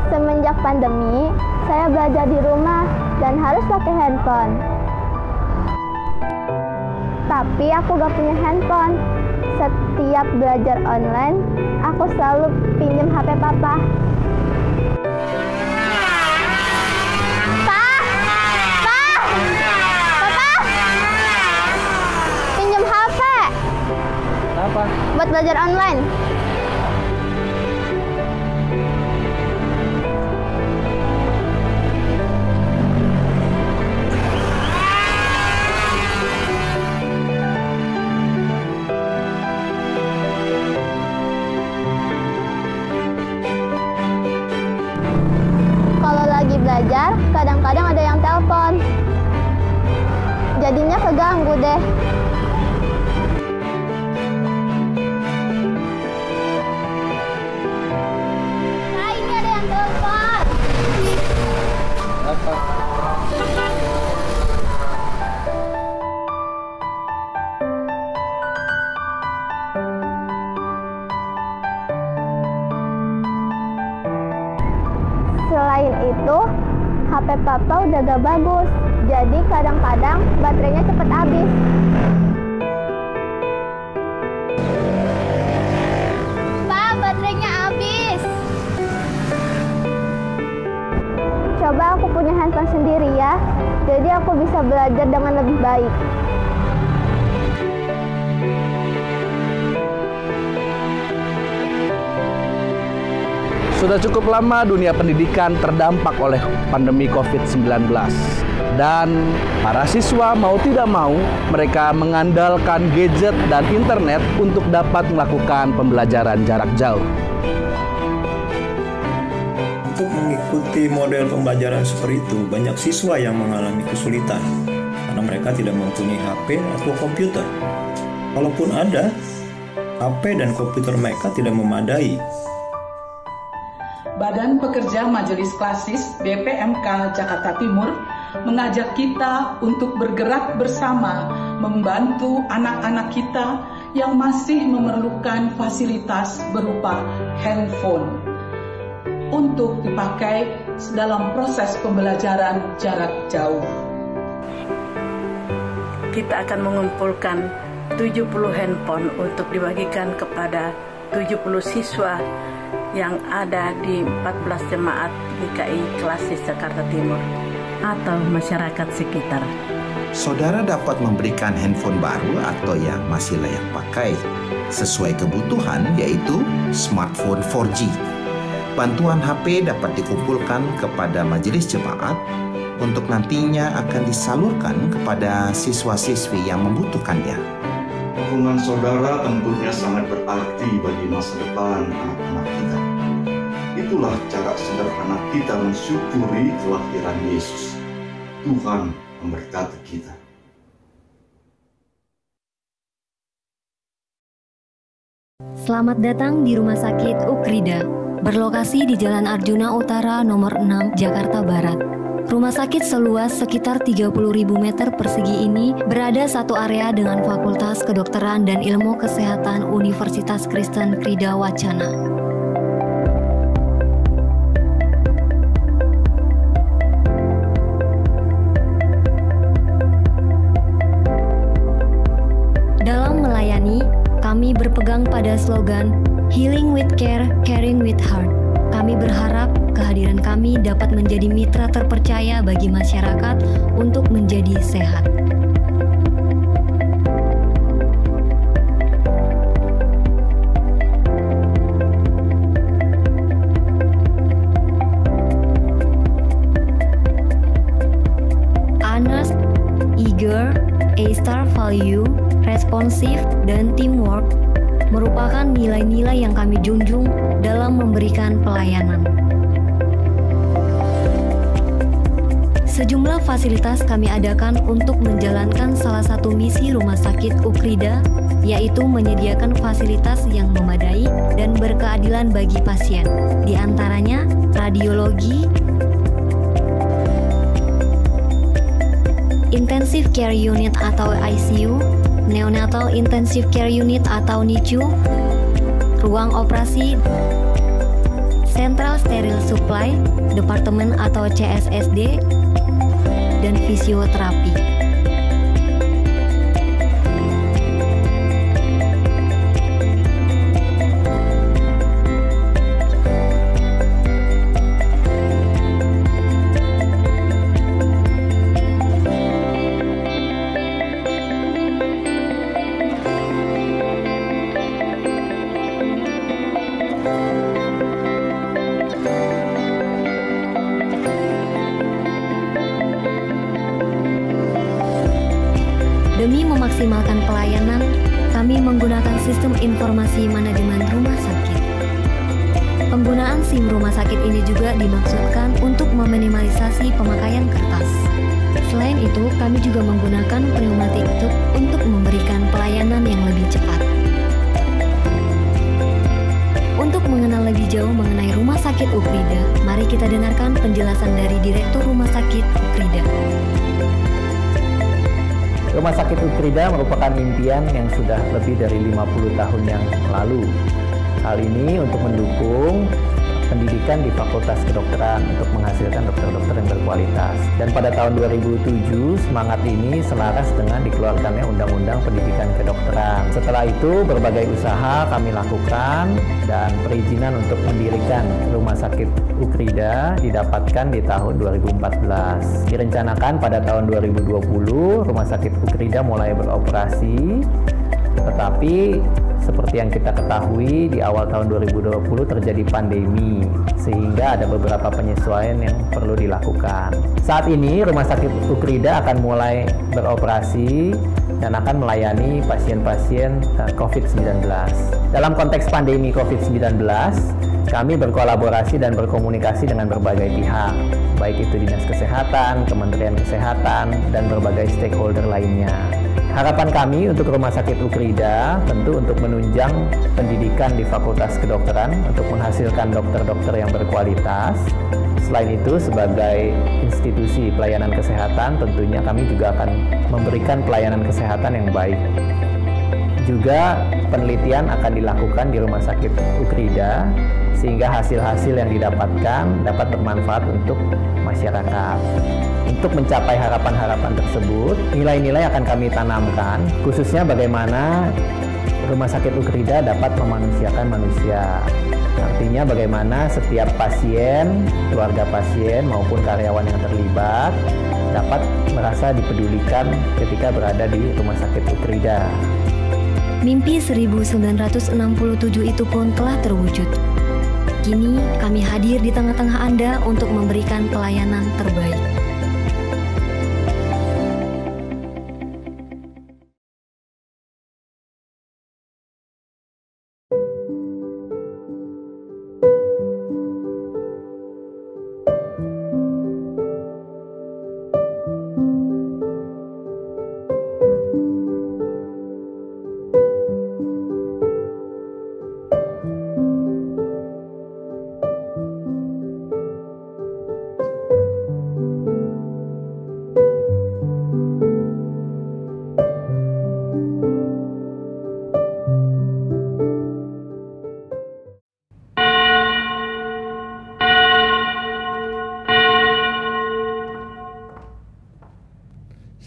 Semenjak pandemi, saya belajar di rumah dan harus pakai handphone. Tapi aku gak punya handphone. Setiap belajar online, aku selalu pinjam HP papa. Pak! Pak! Papa! Pinjam HP. Apa? Buat belajar online. Belajar, kadang-kadang ada yang telepon. Jadinya keganggu deh. Nah, ini ada yang telepon. Apa? Selain itu, HP papa udah gak bagus, jadi kadang-kadang baterainya cepet habis. Pak, baterainya Coba aku punya handphone sendiri ya, jadi aku bisa belajar dengan lebih baik. Sudah cukup lama dunia pendidikan terdampak oleh pandemi COVID-19. Dan para siswa mau tidak mau, mereka mengandalkan gadget dan internet untuk dapat melakukan pembelajaran jarak jauh. Untuk mengikuti model pembelajaran seperti itu, banyak siswa yang mengalami kesulitan karena mereka tidak mempunyai HP atau komputer. Kalaupun ada, HP dan komputer mereka tidak memadai. Badan Pekerja Majelis Klasis BPMK Jakarta Timur mengajak kita untuk bergerak bersama membantu anak-anak kita yang masih memerlukan fasilitas berupa handphone untuk dipakai dalam proses pembelajaran jarak jauh. Kita akan mengumpulkan 70 handphone untuk dibagikan kepada 70 siswa yang ada di 14 jemaat GKI Klasis Jakarta Timur atau masyarakat sekitar. Saudara dapat memberikan handphone baru atau yang masih layak pakai sesuai kebutuhan, yaitu smartphone 4G. Bantuan HP dapat dikumpulkan kepada majelis jemaat untuk nantinya akan disalurkan kepada siswa-siswi yang membutuhkannya. Dukungan saudara tentunya sangat berarti bagi masa depan anak-anak kita. Itulah cara sederhana kita mensyukuri kelahiran Yesus. Tuhan memberkati kita. Selamat datang di Rumah Sakit Ukrida, berlokasi di Jalan Arjuna Utara nomor 6, Jakarta Barat. Rumah sakit seluas sekitar 30.000 meter persegi ini berada satu area dengan Fakultas Kedokteran dan Ilmu Kesehatan Universitas Kristen Krida Wacana. Dalam melayani, kami berpegang pada slogan Healing with Care, Caring with Heart. Kami berharap kehadiran kami dapat menjadi mitra terpercaya bagi masyarakat untuk menjadi sehat. Honest, eager, A-star value, responsif, dan teamwork merupakan nilai-nilai yang kami junjung dalam memberikan pelayanan. Sejumlah fasilitas kami adakan untuk menjalankan salah satu misi Rumah Sakit Ukrida, yaitu menyediakan fasilitas yang memadai dan berkeadilan bagi pasien, di antaranya radiologi, Intensive Care Unit atau ICU, Neonatal Intensive Care Unit atau NICU, ruang operasi, Central Sterile Supply, Departemen atau CSSD, dan fisioterapi. Demi memaksimalkan pelayanan, kami menggunakan sistem informasi manajemen rumah sakit. Penggunaan SIM rumah sakit ini juga dimaksudkan untuk meminimalisasi pemakaian kertas. Selain itu, kami juga menggunakan pneumatic tube untuk memberikan pelayanan yang lebih cepat. Untuk mengenal lebih jauh mengenai Rumah Sakit Ukrida, mari kita dengarkan penjelasan dari Direktur Rumah Sakit Ukrida. Rumah Sakit Ukrida merupakan impian yang sudah lebih dari 50 tahun yang lalu. Hal ini untuk mendukung pendidikan di Fakultas Kedokteran untuk menghasilkan dokter-dokter yang berkualitas. Dan pada tahun 2007, semangat ini selaras dengan dikeluarkannya Undang-Undang Pendidikan Kedokteran. Setelah itu, berbagai usaha kami lakukan dan perizinan untuk mendirikan Rumah Sakit Ukrida didapatkan di tahun 2014. Direncanakan pada tahun 2020, Rumah Sakit Ukrida mulai beroperasi, tetapi seperti yang kita ketahui, di awal tahun 2020 terjadi pandemi, sehingga ada beberapa penyesuaian yang perlu dilakukan. Saat ini, Rumah Sakit Ukrida akan mulai beroperasi dan akan melayani pasien-pasien COVID-19. Dalam konteks pandemi COVID-19, kami berkolaborasi dan berkomunikasi dengan berbagai pihak, baik itu Dinas Kesehatan, Kementerian Kesehatan, dan berbagai stakeholder lainnya. Harapan kami untuk Rumah Sakit Ukrida tentu untuk menunjang pendidikan di Fakultas Kedokteran untuk menghasilkan dokter-dokter yang berkualitas. Selain itu, sebagai institusi pelayanan kesehatan, tentunya kami juga akan memberikan pelayanan kesehatan yang baik. Juga penelitian akan dilakukan di Rumah Sakit Ukrida sehingga hasil-hasil yang didapatkan dapat bermanfaat untuk masyarakat. Untuk mencapai harapan-harapan tersebut, nilai-nilai akan kami tanamkan, khususnya bagaimana Rumah Sakit Ukrida dapat memanusiakan manusia. Artinya bagaimana setiap pasien, keluarga pasien maupun karyawan yang terlibat dapat merasa dipedulikan ketika berada di Rumah Sakit Ukrida. Mimpi 1967 itu pun telah terwujud. Kini kami hadir di tengah-tengah Anda untuk memberikan pelayanan terbaik.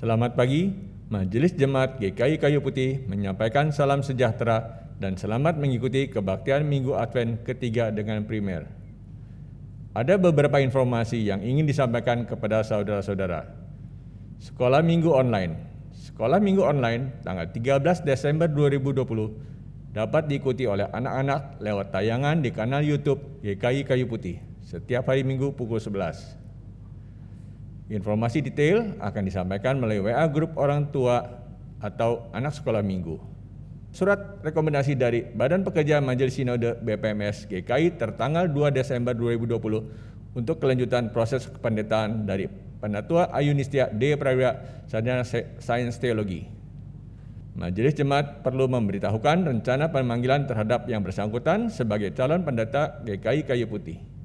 Selamat pagi, Majelis Jemaat GKI Kayu Putih menyampaikan salam sejahtera dan selamat mengikuti kebaktian Minggu Advent ketiga dengan primer. Ada beberapa informasi yang ingin disampaikan kepada saudara-saudara. Sekolah Minggu Online. Sekolah Minggu Online tanggal 13 Desember 2020 dapat diikuti oleh anak-anak lewat tayangan di kanal YouTube GKI Kayu Putih setiap hari Minggu pukul 11. Informasi detail akan disampaikan melalui WA grup orang tua atau anak sekolah minggu. Surat rekomendasi dari Badan Pekerja Majelis Sinode BPMS GKI tertanggal 2 Desember 2020 untuk kelanjutan proses kependetaan dari Penatua Ayunistia D. Prawira Sarjana Sains Teologi. Majelis Jemaat perlu memberitahukan rencana pemanggilan terhadap yang bersangkutan sebagai calon pendeta GKI Kayu Putih.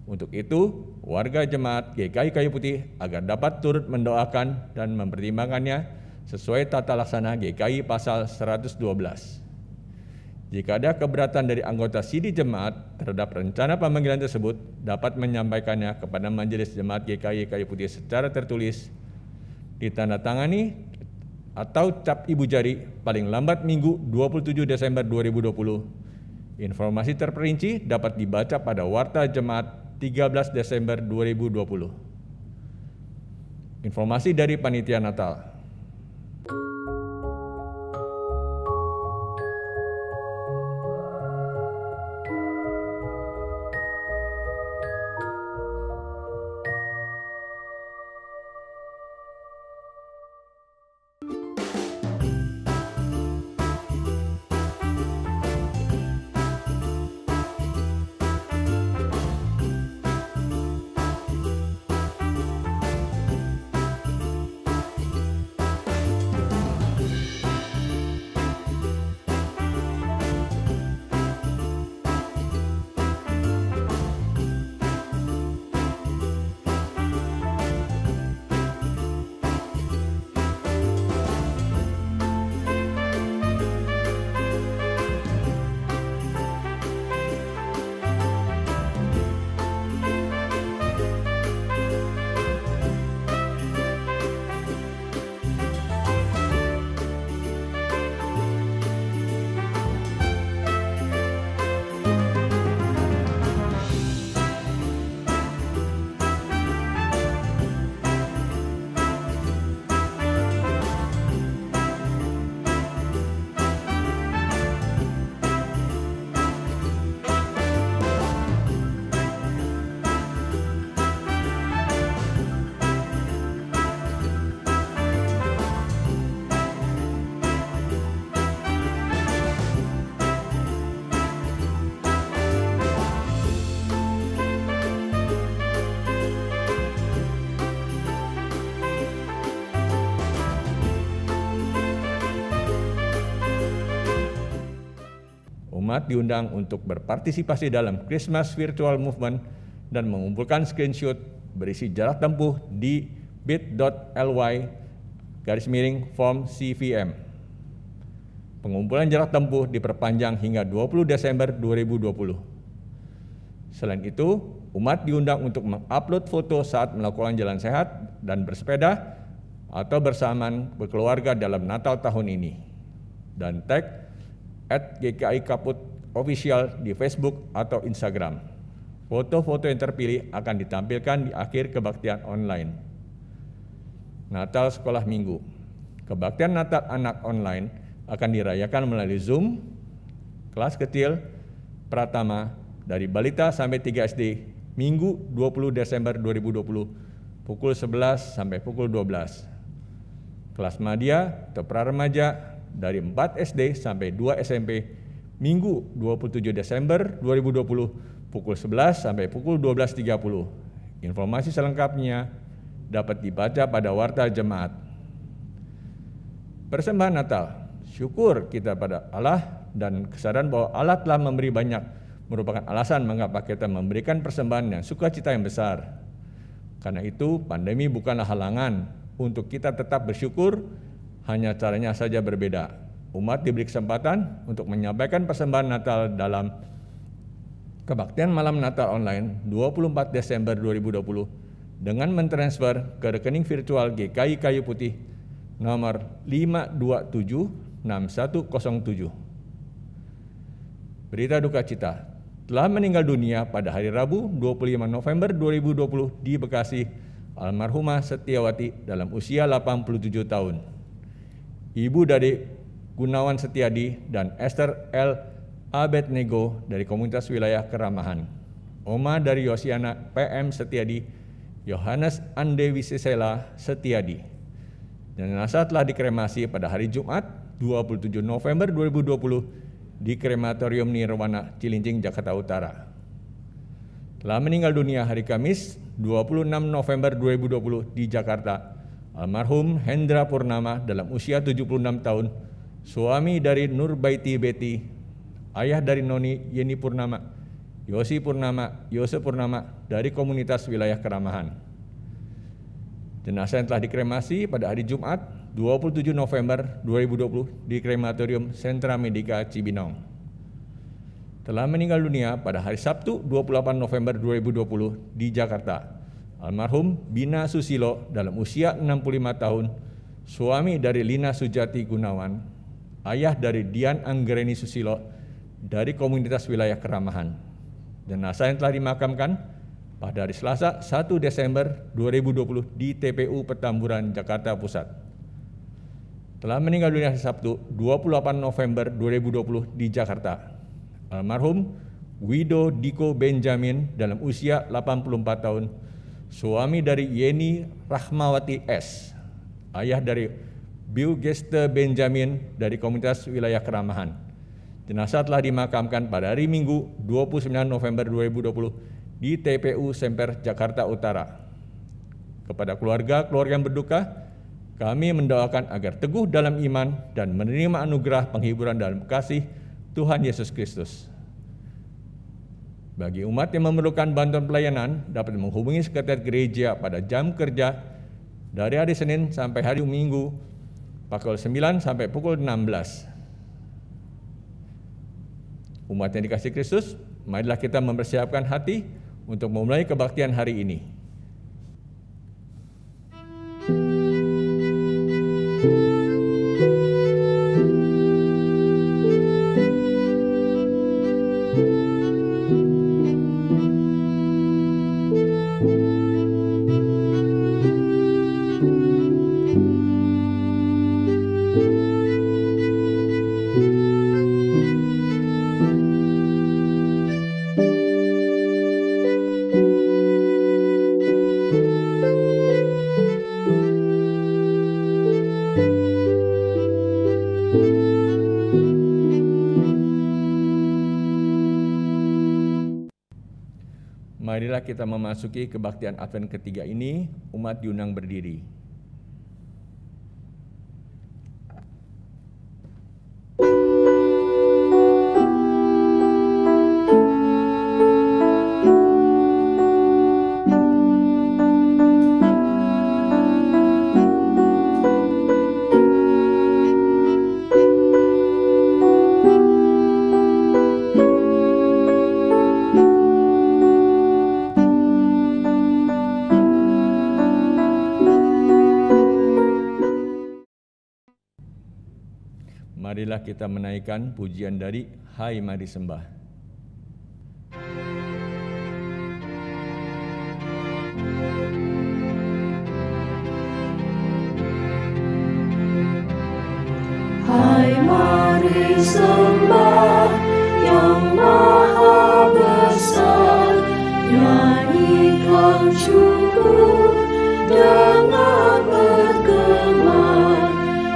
Untuk itu, warga jemaat GKI Kayu Putih agar dapat turut mendoakan dan mempertimbangkannya sesuai tata laksana GKI pasal 112. Jika ada keberatan dari anggota SIDI jemaat terhadap rencana pemanggilan tersebut, dapat menyampaikannya kepada Majelis Jemaat GKI Kayu Putih secara tertulis, ditandatangani atau cap ibu jari paling lambat Minggu 27 Desember 2020. Informasi terperinci dapat dibaca pada Warta Jemaat 13 Desember 2020. Informasi dari Panitia Natal. umat diundang untuk berpartisipasi dalam Christmas Virtual Movement dan mengumpulkan screenshot berisi jarak tempuh di bit.ly/form CVM. Pengumpulan jarak tempuh diperpanjang hingga 20 Desember 2020. Selain itu, umat diundang untuk mengupload foto saat melakukan jalan sehat dan bersepeda atau bersamaan berkeluarga dalam Natal tahun ini. Dan tag @GKI Kaput Official di Facebook atau Instagram. Foto-foto yang terpilih akan ditampilkan di akhir kebaktian online. Natal Sekolah Minggu. Kebaktian Natal anak online akan dirayakan melalui Zoom, kelas kecil, pratama, dari balita sampai 3 SD, Minggu 20 Desember 2020, pukul 11 sampai pukul 12. Kelas madya atau praremaja dari 4 SD sampai 2 SMP, Minggu 27 Desember 2020, pukul 11 sampai pukul 12.30. Informasi selengkapnya dapat dibaca pada Warta Jemaat. Persembahan Natal, syukur kita pada Allah dan kesadaran bahwa Allah telah memberi banyak merupakan alasan mengapa kita memberikan persembahan yang sukacita yang besar. Karena itu, pandemi bukanlah halangan untuk kita tetap bersyukur, hanya caranya saja berbeda. Umat diberi kesempatan untuk menyampaikan persembahan Natal dalam kebaktian malam Natal online 24 Desember 2020 dengan mentransfer ke rekening virtual GKI Kayu Putih nomor 5276107. Berita duka cita, telah meninggal dunia pada hari Rabu 25 November 2020 di Bekasi almarhumah Setiawati dalam usia 87 tahun. Ibu dari Gunawan Setiadi dan Esther L. Abednego dari komunitas wilayah Keramahan. Oma dari Yosiana PM Setiadi, Yohanes Andewi Sisela Setiadi. Jenazah telah dikremasi pada hari Jumat 27 November 2020 di Krematorium Nirwana, Cilincing, Jakarta Utara. Telah meninggal dunia hari Kamis 26 November 2020 di Jakarta, almarhum Hendra Purnama dalam usia 76 tahun, suami dari Nurbaiti Beti, ayah dari Noni Yeni Purnama, Yosi Purnama, Yose Purnama dari komunitas wilayah Keramahan. Jenazah yang telah dikremasi pada hari Jumat 27 November 2020 di Krematorium Sentra Medika Cibinong. Telah meninggal dunia pada hari Sabtu 28 November 2020 di Jakarta, almarhum Bina Susilo dalam usia 65 tahun, suami dari Lina Sujati Gunawan, ayah dari Dian Anggreni Susilo dari komunitas wilayah Keramahan. Jenazah yang telah dimakamkan pada hari Selasa 1 Desember 2020 di TPU Petamburan, Jakarta Pusat. Telah meninggal dunia hari Sabtu 28 November 2020 di Jakarta, almarhum Wido Diko Benjamin dalam usia 84 tahun, suami dari Yeni Rahmawati S, ayah dari Biu Geste Benjamin dari komunitas wilayah Keramahan. Jenazah telah dimakamkan pada hari Minggu 29 November 2020 di TPU Semper, Jakarta Utara. Kepada keluarga yang berduka, kami mendoakan agar teguh dalam iman dan menerima anugerah penghiburan dalam kasih Tuhan Yesus Kristus. Bagi umat yang memerlukan bantuan pelayanan, dapat menghubungi sekretariat gereja pada jam kerja dari hari Senin sampai hari Minggu, pukul 9 sampai pukul 16. Umat yang dikasihi Kristus, marilah kita mempersiapkan hati untuk memulai kebaktian hari ini. Marilah kita memasuki kebaktian Advent ketiga ini, umat diundang berdiri. marilah kita menaikkan pujian dari Hai Mari Sembah. Hai mari sembah yang maha besar, nyanyikan syukur dengan bergema,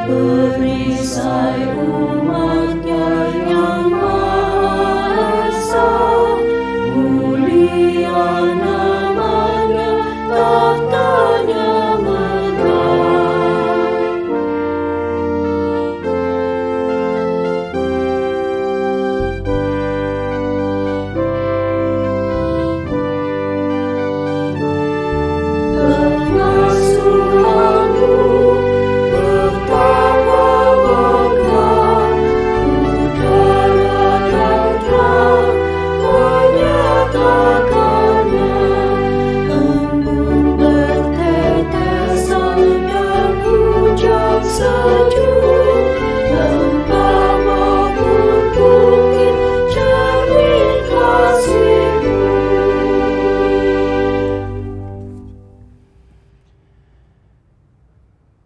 perisai umatnya yang maha esa, mulia namanya, tahtanya megah.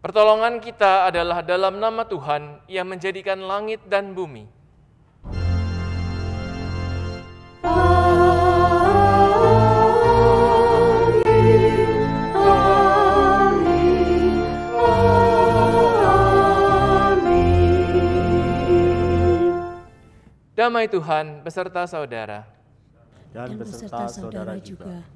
Pertolongan kita adalah dalam nama Tuhan yang menjadikan langit dan bumi. Damai Tuhan beserta saudara. Dan beserta saudara juga.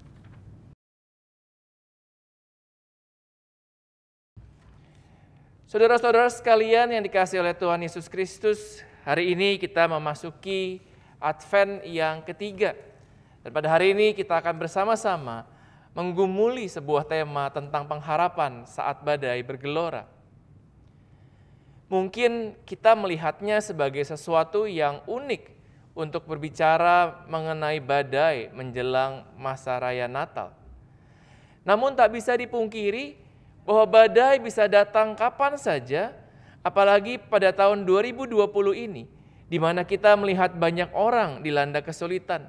Saudara-saudara sekalian yang dikasihi oleh Tuhan Yesus Kristus, hari ini kita memasuki Advent yang ketiga. Dan pada hari ini kita akan bersama-sama menggumuli sebuah tema tentang pengharapan saat badai bergelora. Mungkin kita melihatnya sebagai sesuatu yang unik untuk berbicara mengenai badai menjelang masa raya Natal. Namun tak bisa dipungkiri bahwa badai bisa datang kapan saja, apalagi pada tahun 2020 ini, di mana kita melihat banyak orang dilanda kesulitan,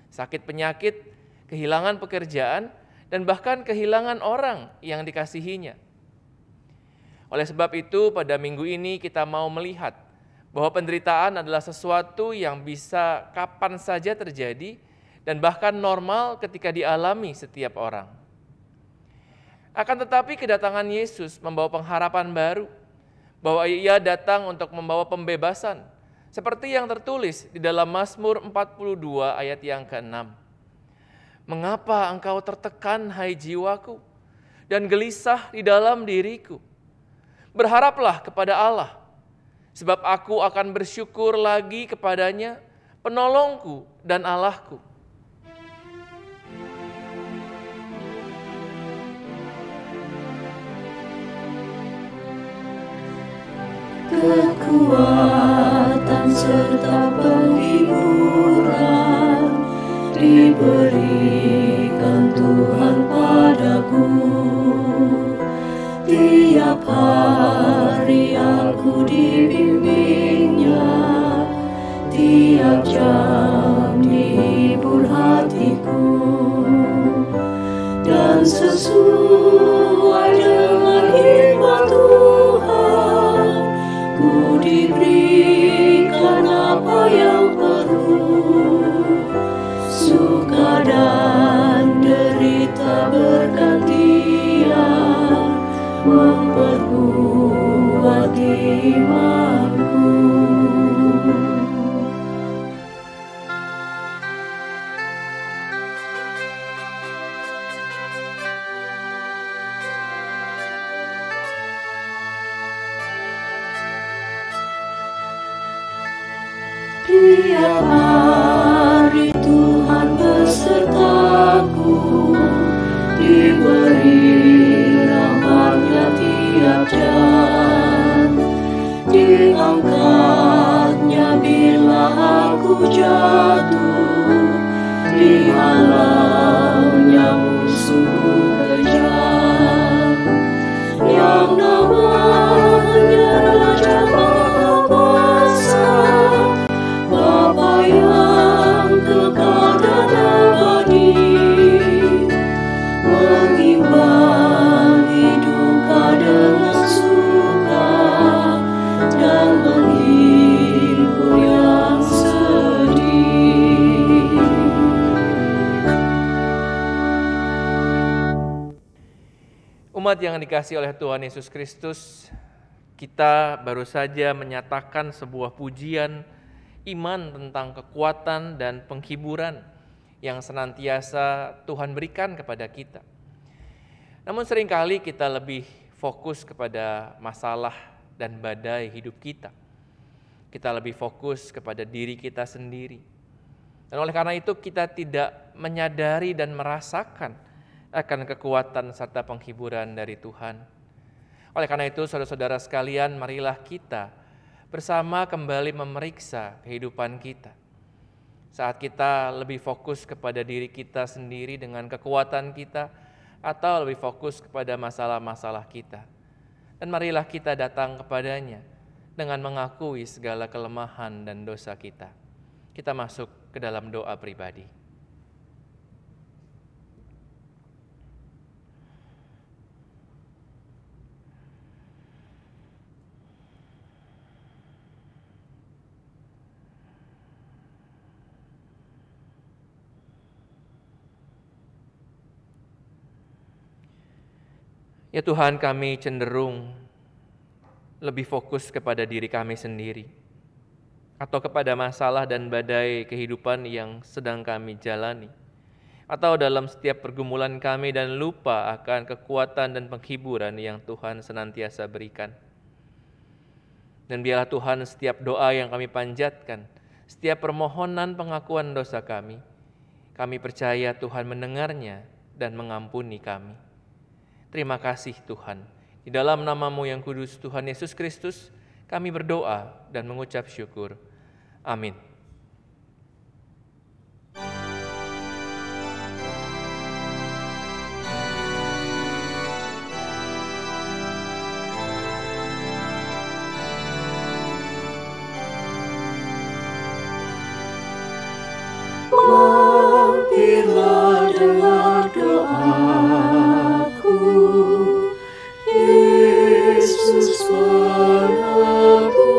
sakit penyakit, kehilangan pekerjaan, dan bahkan kehilangan orang yang dikasihinya. Oleh sebab itu, pada minggu ini kita mau melihat bahwa penderitaan adalah sesuatu yang bisa kapan saja terjadi, dan bahkan normal ketika dialami setiap orang. Akan tetapi kedatangan Yesus membawa pengharapan baru, bahwa Ia datang untuk membawa pembebasan, seperti yang tertulis di dalam Mazmur 42 ayat yang ke-6. Mengapa engkau tertekan, hai jiwaku, dan gelisah di dalam diriku? Berharaplah kepada Allah, sebab aku akan bersyukur lagi kepadanya, penolongku dan Allahku. Kekuatan serta penghiburan diberikan Tuhan padaku. Tiap hari aku dibimbingnya, tiap jam dihibur hatiku, dan sesuai dengan hikmat Tuhan, ku diberikan apa yang perlu, suka dan derita bergantian, memperkuat imanku. Tiap hari Tuhan besertaku, diberi rahmat-Nya tiap jam, diangkat-Nya bila aku jatuh, dihalau-Nya musuhku kejam, yang namanya Raja Maha Umat yang dikasihi oleh Tuhan Yesus Kristus, kita baru saja menyatakan sebuah pujian iman tentang kekuatan dan penghiburan yang senantiasa Tuhan berikan kepada kita. Namun seringkali kita lebih fokus kepada masalah dan badai hidup kita. Kita lebih fokus kepada diri kita sendiri. Dan oleh karena itu kita tidak menyadari dan merasakan akan kekuatan serta penghiburan dari Tuhan. Oleh karena itu, saudara-saudara sekalian, marilah kita bersama kembali memeriksa kehidupan kita. Saat kita lebih fokus kepada diri kita sendiri dengan kekuatan kita, atau lebih fokus kepada masalah-masalah kita. Dan marilah kita datang kepadanya dengan mengakui segala kelemahan dan dosa kita. Kita masuk ke dalam doa pribadi. Ya Tuhan, kami cenderung lebih fokus kepada diri kami sendiri atau kepada masalah dan badai kehidupan yang sedang kami jalani, atau dalam setiap pergumulan kami dan lupa akan kekuatan dan penghiburan yang Tuhan senantiasa berikan. Dan biarlah Tuhan, setiap doa yang kami panjatkan, setiap permohonan pengakuan dosa kami percaya Tuhan mendengarnya dan mengampuni kami. Terima kasih Tuhan. Di dalam nama-Mu yang kudus Tuhan Yesus Kristus, kami berdoa dan mengucap syukur. Amin. Mampirlah dengar doaku, Yesus penebus.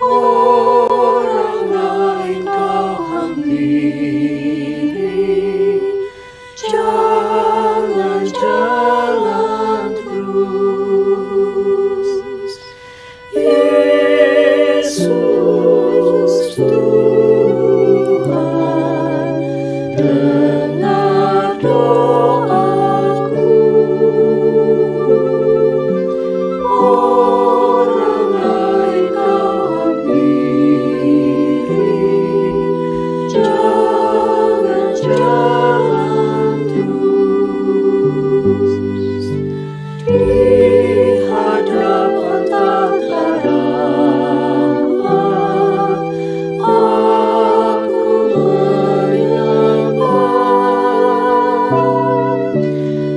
Orang lain kau hampiri, jangan jalan terus. Yesus Tuhan, dengar doaku. Orang lain kau hampiri, jangan jalan terus. Di hadapan tata rahmat, aku menyembah,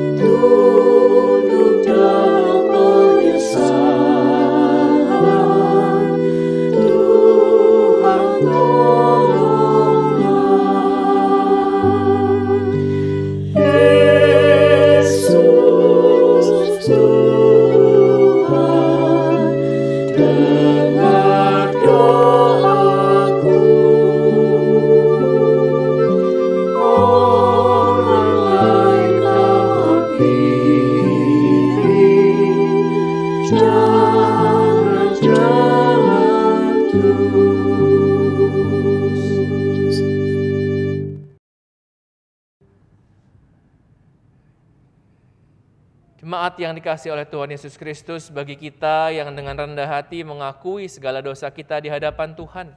tunduk dalam penyesalan. Tuhan tolonglah. Yesus Tuhan, dengar doaku. Orang lain kau hampiri, jangan jalan terus. Jemaat yang dikasihi oleh Tuhan Yesus Kristus, bagi kita yang dengan rendah hati mengakui segala dosa kita di hadapan Tuhan,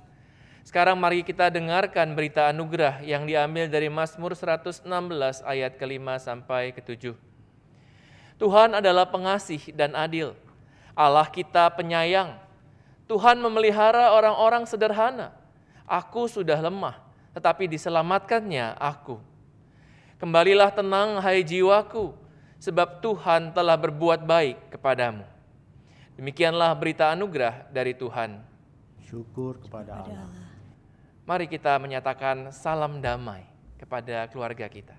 sekarang mari kita dengarkan berita anugerah yang diambil dari Mazmur 116 ayat ke-5 sampai ke-7. Tuhan adalah pengasih dan adil, Allah kita penyayang. Tuhan memelihara orang-orang sederhana. Aku sudah lemah, tetapi diselamatkannya aku. Kembalilah tenang, hai jiwaku, sebab Tuhan telah berbuat baik kepadamu. Demikianlah berita anugerah dari Tuhan. Syukur kepada Allah. Mari kita menyatakan salam damai kepada keluarga kita.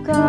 Kau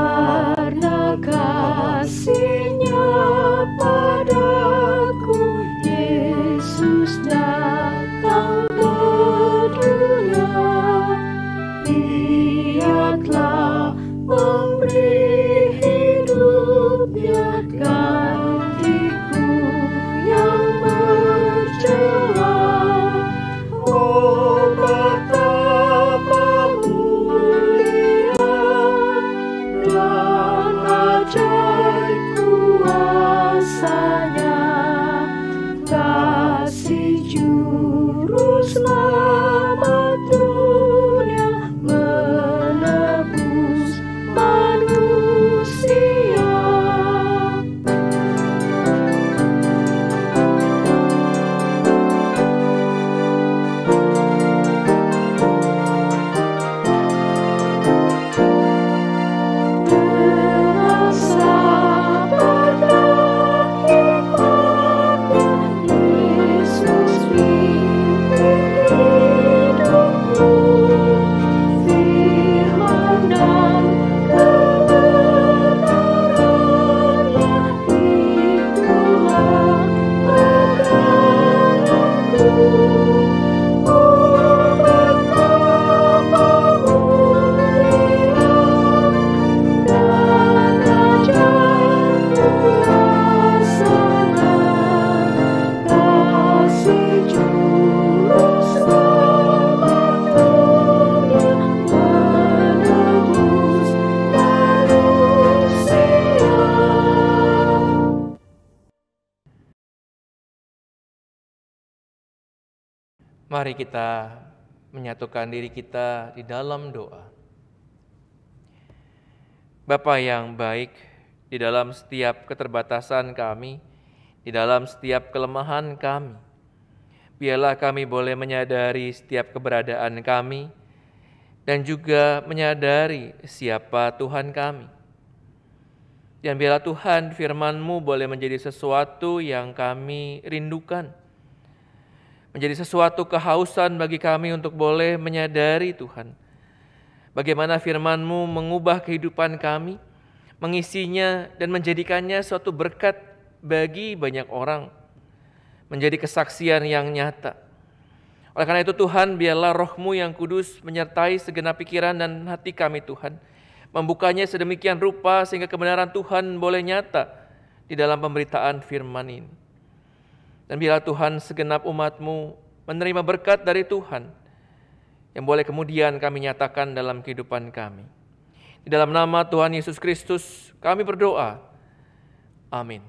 Mari kita menyatukan diri kita di dalam doa. Bapa yang baik, di dalam setiap keterbatasan kami, di dalam setiap kelemahan kami, biarlah kami boleh menyadari setiap keberadaan kami dan juga menyadari siapa Tuhan kami. Dan biarlah Tuhan firman-Mu boleh menjadi sesuatu yang kami rindukan, menjadi sesuatu kehausan bagi kami untuk boleh menyadari Tuhan, bagaimana firman-Mu mengubah kehidupan kami, mengisinya dan menjadikannya suatu berkat bagi banyak orang, menjadi kesaksian yang nyata. Oleh karena itu Tuhan, biarlah Roh-Mu yang kudus menyertai segenap pikiran dan hati kami Tuhan, membukanya sedemikian rupa sehingga kebenaran Tuhan boleh nyata di dalam pemberitaan firman ini. Dan biarlah Tuhan segenap umat-Mu menerima berkat dari Tuhan yang boleh kemudian kami nyatakan dalam kehidupan kami. Di dalam nama Tuhan Yesus Kristus kami berdoa. Amin.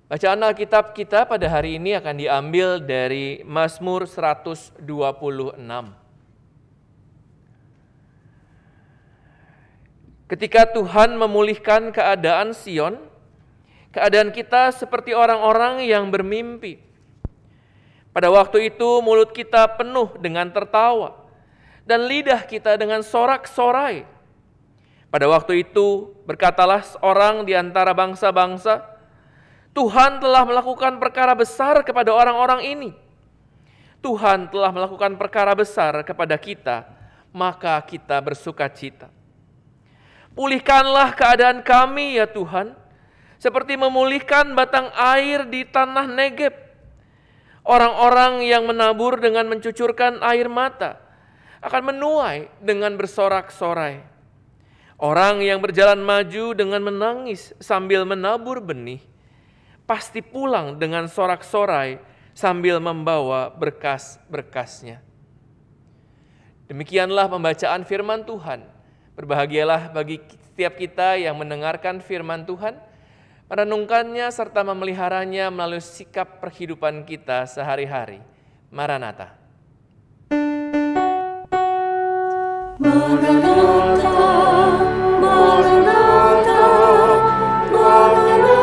Bacaan Alkitab kita pada hari ini akan diambil dari Mazmur 126. Ketika Tuhan memulihkan keadaan Sion, keadaan kita seperti orang-orang yang bermimpi. Pada waktu itu mulut kita penuh dengan tertawa dan lidah kita dengan sorak-sorai. Pada waktu itu berkatalah seorang di antara bangsa-bangsa, Tuhan telah melakukan perkara besar kepada orang-orang ini. Tuhan telah melakukan perkara besar kepada kita, maka kita bersukacita. Pulihkanlah keadaan kami ya Tuhan, seperti memulihkan batang air di tanah Negeb. Orang-orang yang menabur dengan mencucurkan air mata akan menuai dengan bersorak-sorai. Orang yang berjalan maju dengan menangis sambil menabur benih, pasti pulang dengan sorak-sorai sambil membawa berkas-berkasnya. Demikianlah pembacaan firman Tuhan. Berbahagialah bagi setiap kita yang mendengarkan firman Tuhan, merenungkannya serta memeliharanya melalui sikap perhidupan kita sehari-hari. Maranatha. Maranatha, Maranatha, Maranatha.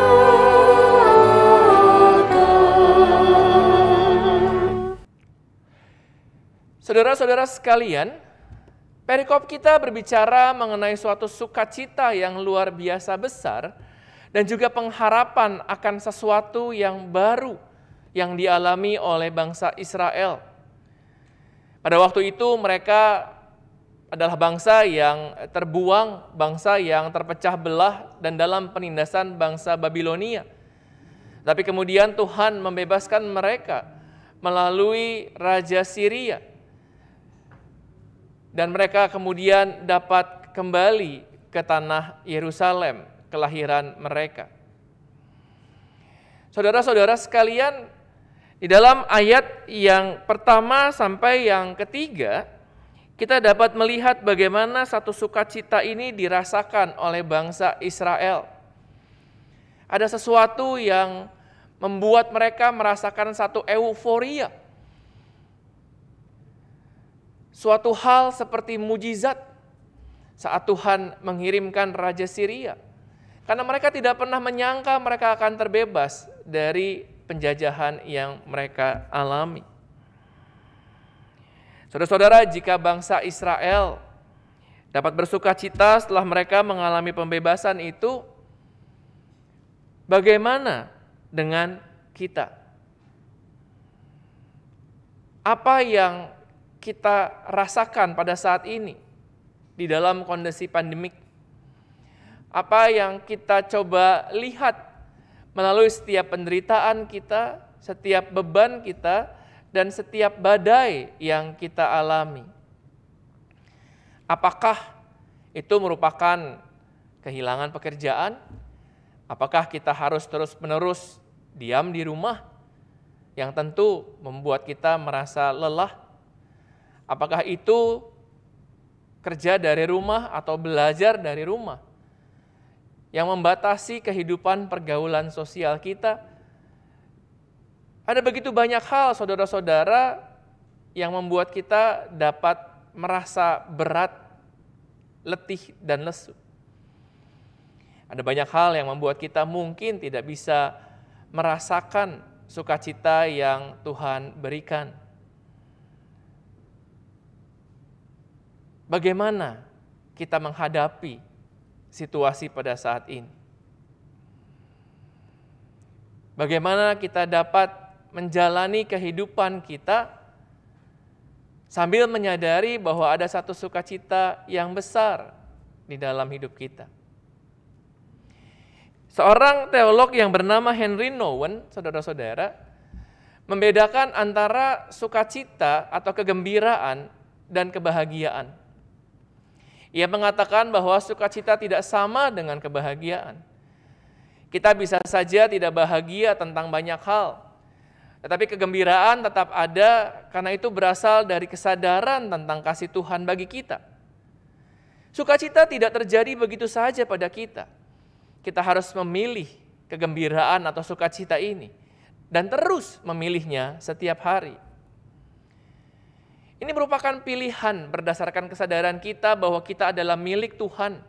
Saudara-saudara sekalian, perikop kita berbicara mengenai suatu sukacita yang luar biasa besar dan juga pengharapan akan sesuatu yang baru yang dialami oleh bangsa Israel. Pada waktu itu mereka adalah bangsa yang terbuang, bangsa yang terpecah belah dan dalam penindasan bangsa Babilonia. Tapi kemudian Tuhan membebaskan mereka melalui Raja Syria. Dan mereka kemudian dapat kembali ke tanah Yerusalem, kelahiran mereka. Saudara-saudara sekalian, di dalam ayat yang pertama sampai yang ketiga, kita dapat melihat bagaimana satu sukacita ini dirasakan oleh bangsa Israel. Ada sesuatu yang membuat mereka merasakan satu euforia. Suatu hal seperti mujizat saat Tuhan mengirimkan Raja Syria. Karena mereka tidak pernah menyangka mereka akan terbebas dari penjajahan yang mereka alami. Saudara-saudara, jika bangsa Israel dapat bersukacita setelah mereka mengalami pembebasan itu, bagaimana dengan kita? Apa yang kita rasakan pada saat ini di dalam kondisi pandemik? Apa yang kita coba lihat melalui setiap penderitaan kita, setiap beban kita, dan setiap badai yang kita alami? Apakah itu merupakan kehilangan pekerjaan? Apakah kita harus terus-menerus diam di rumah yang tentu membuat kita merasa lelah? Apakah itu kerja dari rumah atau belajar dari rumah yang membatasi kehidupan pergaulan sosial kita Ada begitu banyak hal, saudara-saudara, yang membuat kita dapat merasa berat, letih, dan lesu. Ada banyak hal yang membuat kita mungkin tidak bisa merasakan sukacita yang Tuhan berikan. Bagaimana kita menghadapi situasi pada saat ini? Bagaimana kita dapat menjalani kehidupan kita sambil menyadari bahwa ada satu sukacita yang besar di dalam hidup kita. Seorang teolog yang bernama Henry Nouwen, saudara-saudara, membedakan antara sukacita atau kegembiraan dan kebahagiaan. Ia mengatakan bahwa sukacita tidak sama dengan kebahagiaan. Kita bisa saja tidak bahagia tentang banyak hal, tetapi kegembiraan tetap ada karena itu berasal dari kesadaran tentang kasih Tuhan bagi kita. Sukacita tidak terjadi begitu saja pada kita. Kita harus memilih kegembiraan atau sukacita ini dan terus memilihnya setiap hari. Ini merupakan pilihan berdasarkan kesadaran kita bahwa kita adalah milik Tuhan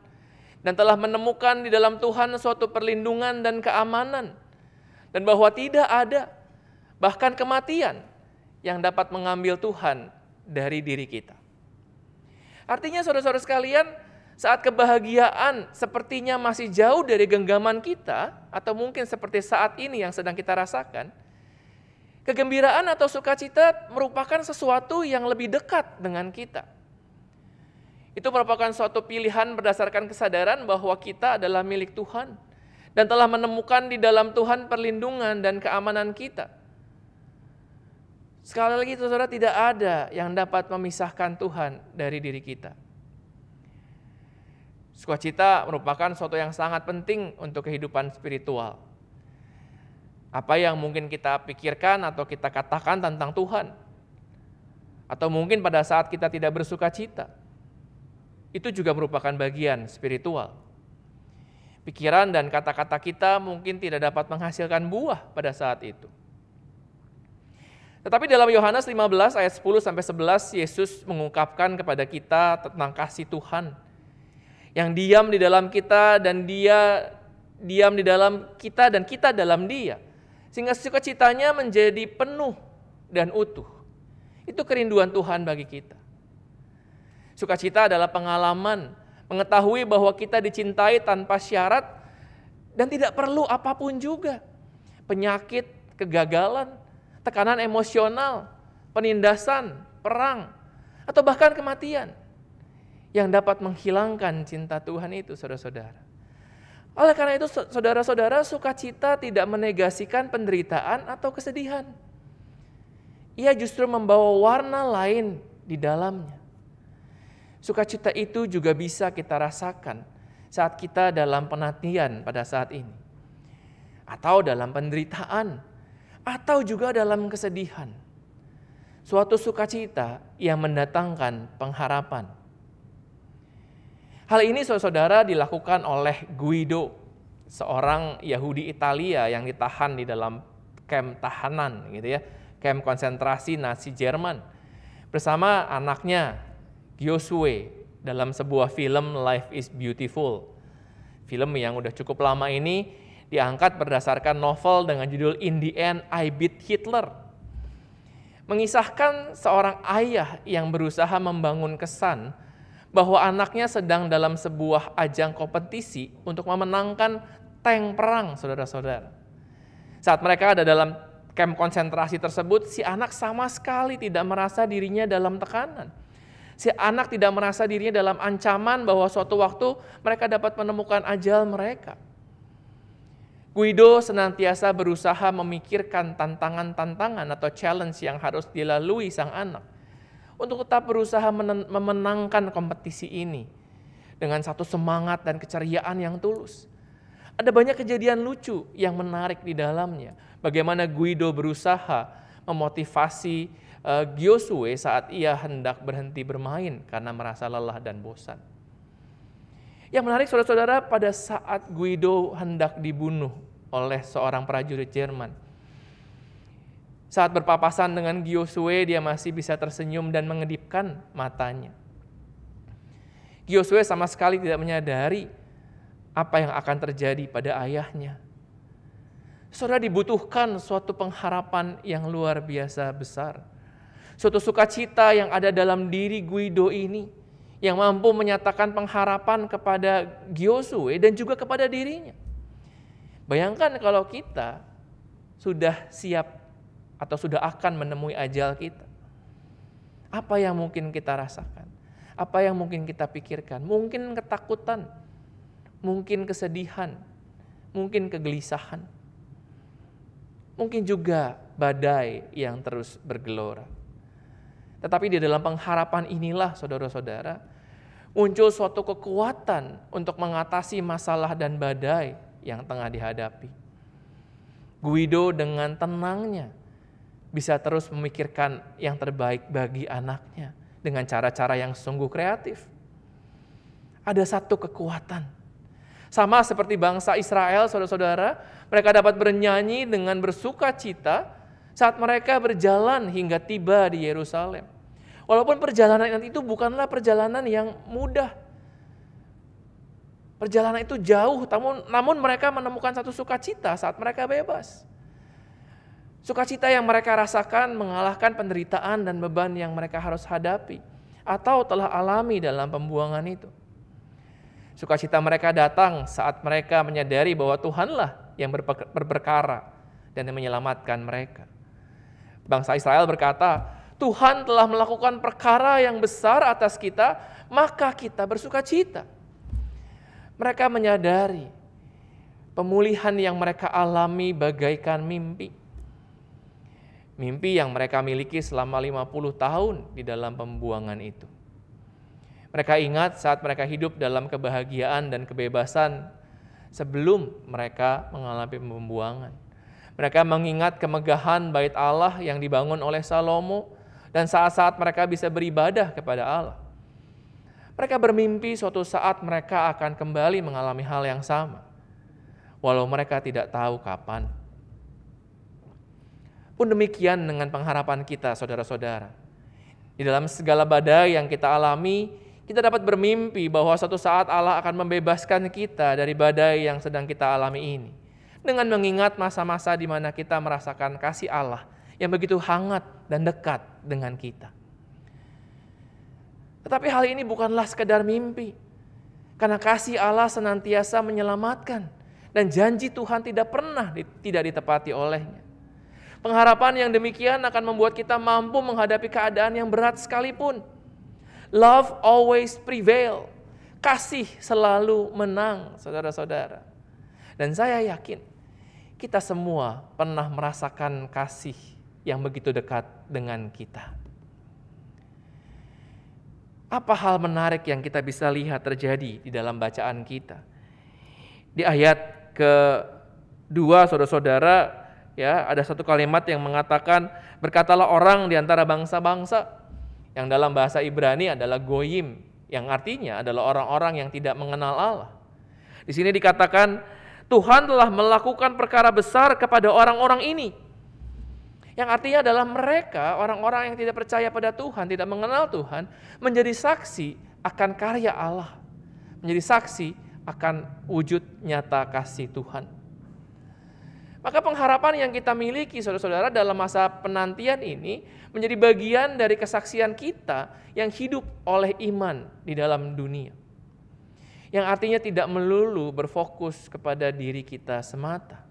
dan telah menemukan di dalam Tuhan suatu perlindungan dan keamanan, dan bahwa tidak ada bahkan kematian yang dapat mengambil Tuhan dari diri kita. Artinya saudara-saudara sekalian, saat kebahagiaan sepertinya masih jauh dari genggaman kita, atau mungkin seperti saat ini yang sedang kita rasakan, kegembiraan atau sukacita merupakan sesuatu yang lebih dekat dengan kita. Itu merupakan suatu pilihan berdasarkan kesadaran bahwa kita adalah milik Tuhan dan telah menemukan di dalam Tuhan perlindungan dan keamanan kita. Sekali lagi saudara, tidak ada yang dapat memisahkan Tuhan dari diri kita. Sukacita merupakan sesuatu yang sangat penting untuk kehidupan spiritual. Apa yang mungkin kita pikirkan atau kita katakan tentang Tuhan, atau mungkin pada saat kita tidak bersukacita, itu juga merupakan bagian spiritual. Pikiran dan kata-kata kita mungkin tidak dapat menghasilkan buah pada saat itu. Tetapi dalam Yohanes 15 ayat 10-11, Yesus mengungkapkan kepada kita tentang kasih Tuhan yang diam di dalam kita dan Dia diam di dalam kita dan kita dalam Dia, sehingga sukacitanya menjadi penuh dan utuh. Itu kerinduan Tuhan bagi kita. Sukacita adalah pengalaman mengetahui bahwa kita dicintai tanpa syarat dan tidak perlu apapun juga. Penyakit, kegagalan, tekanan emosional, penindasan, perang, atau bahkan kematian yang dapat menghilangkan cinta Tuhan itu, saudara-saudara. Oleh karena itu, saudara-saudara, sukacita tidak menegasikan penderitaan atau kesedihan. Ia justru membawa warna lain di dalamnya. Sukacita itu juga bisa kita rasakan saat kita dalam penantian pada saat ini, atau dalam penderitaan, atau juga dalam kesedihan. Suatu sukacita yang mendatangkan pengharapan. Hal ini saudara dilakukan oleh Guido, seorang Yahudi Italia yang ditahan di dalam kamp tahanan, gitu ya, kamp konsentrasi Nazi Jerman, bersama anaknya Giosuè dalam sebuah film Life is Beautiful. Film yang udah cukup lama ini diangkat berdasarkan novel dengan judul In the End I Beat Hitler. Mengisahkan seorang ayah yang berusaha membangun kesan bahwa anaknya sedang dalam sebuah ajang kompetisi untuk memenangkan tank perang, saudara-saudara. Saat mereka ada dalam kamp konsentrasi tersebut, si anak sama sekali tidak merasa dirinya dalam tekanan. Si anak tidak merasa dirinya dalam ancaman bahwa suatu waktu mereka dapat menemukan ajal mereka. Guido senantiasa berusaha memikirkan tantangan-tantangan atau challenge yang harus dilalui sang anak untuk tetap berusaha memenangkan kompetisi ini dengan satu semangat dan keceriaan yang tulus. Ada banyak kejadian lucu yang menarik di dalamnya. Bagaimana Guido berusaha memotivasi Giosuè saat ia hendak berhenti bermain karena merasa lelah dan bosan. Yang menarik saudara-saudara, pada saat Guido hendak dibunuh oleh seorang prajurit Jerman, Saat berpapasan dengan Giosue, dia masih bisa tersenyum dan mengedipkan matanya. Giosue sama sekali tidak menyadari apa yang akan terjadi pada ayahnya. Saudara, dibutuhkan suatu pengharapan yang luar biasa besar. Suatu sukacita yang ada dalam diri Guido ini, yang mampu menyatakan pengharapan kepada Giosue dan juga kepada dirinya. Bayangkan kalau kita sudah siap atau sudah akan menemui ajal kita. Apa yang mungkin kita rasakan? Apa yang mungkin kita pikirkan? Mungkin ketakutan, mungkin kesedihan, mungkin kegelisahan. Mungkin juga badai yang terus bergelora. Tetapi di dalam pengharapan inilah saudara-saudara, muncul suatu kekuatan untuk mengatasi masalah dan badai yang tengah dihadapi. Guido dengan tenangnya bisa terus memikirkan yang terbaik bagi anaknya dengan cara-cara yang sungguh kreatif. Ada satu kekuatan. Sama seperti bangsa Israel, saudara-saudara, mereka dapat bernyanyi dengan bersuka cita saat mereka berjalan hingga tiba di Yerusalem. Walaupun perjalanan itu bukanlah perjalanan yang mudah. Perjalanan itu jauh, namun mereka menemukan satu sukacita saat mereka bebas. Sukacita yang mereka rasakan mengalahkan penderitaan dan beban yang mereka harus hadapi atau telah alami dalam pembuangan itu. Sukacita mereka datang saat mereka menyadari bahwa Tuhanlah yang berperkara dan yang menyelamatkan mereka. Bangsa Israel berkata, Tuhan telah melakukan perkara yang besar atas kita, maka kita bersukacita. Mereka menyadari pemulihan yang mereka alami bagaikan mimpi. Mimpi yang mereka miliki selama 50 tahun di dalam pembuangan itu. Mereka ingat saat mereka hidup dalam kebahagiaan dan kebebasan sebelum mereka mengalami pembuangan. Mereka mengingat kemegahan bait Allah yang dibangun oleh Salomo dan saat-saat mereka bisa beribadah kepada Allah. Mereka bermimpi suatu saat mereka akan kembali mengalami hal yang sama, walau mereka tidak tahu kapan. Pun demikian dengan pengharapan kita, saudara-saudara. Di dalam segala badai yang kita alami, kita dapat bermimpi bahwa suatu saat Allah akan membebaskan kita dari badai yang sedang kita alami ini. Dengan mengingat masa-masa di mana kita merasakan kasih Allah yang begitu hangat dan dekat dengan kita. Tetapi hal ini bukanlah sekedar mimpi. Karena kasih Allah senantiasa menyelamatkan. Dan janji Tuhan tidak pernah tidak ditepati olehnya. Pengharapan yang demikian akan membuat kita mampu menghadapi keadaan yang berat sekalipun. Love always prevail. Kasih selalu menang, saudara-saudara. Dan saya yakin kita semua pernah merasakan kasih yang begitu dekat dengan kita. Apa hal menarik yang kita bisa lihat terjadi di dalam bacaan kita? Di ayat ke-2, saudara-saudara, ya, ada satu kalimat yang mengatakan, berkatalah orang di antara bangsa-bangsa, yang dalam bahasa Ibrani adalah goyim, yang artinya adalah orang-orang yang tidak mengenal Allah. Di sini dikatakan, Tuhan telah melakukan perkara besar kepada orang-orang ini. Yang artinya adalah mereka, orang-orang yang tidak percaya pada Tuhan, tidak mengenal Tuhan, menjadi saksi akan karya Allah. Menjadi saksi akan wujud nyata kasih Tuhan. Maka pengharapan yang kita miliki, saudara-saudara, dalam masa penantian ini menjadi bagian dari kesaksian kita yang hidup oleh iman di dalam dunia. Yang artinya tidak melulu berfokus kepada diri kita semata.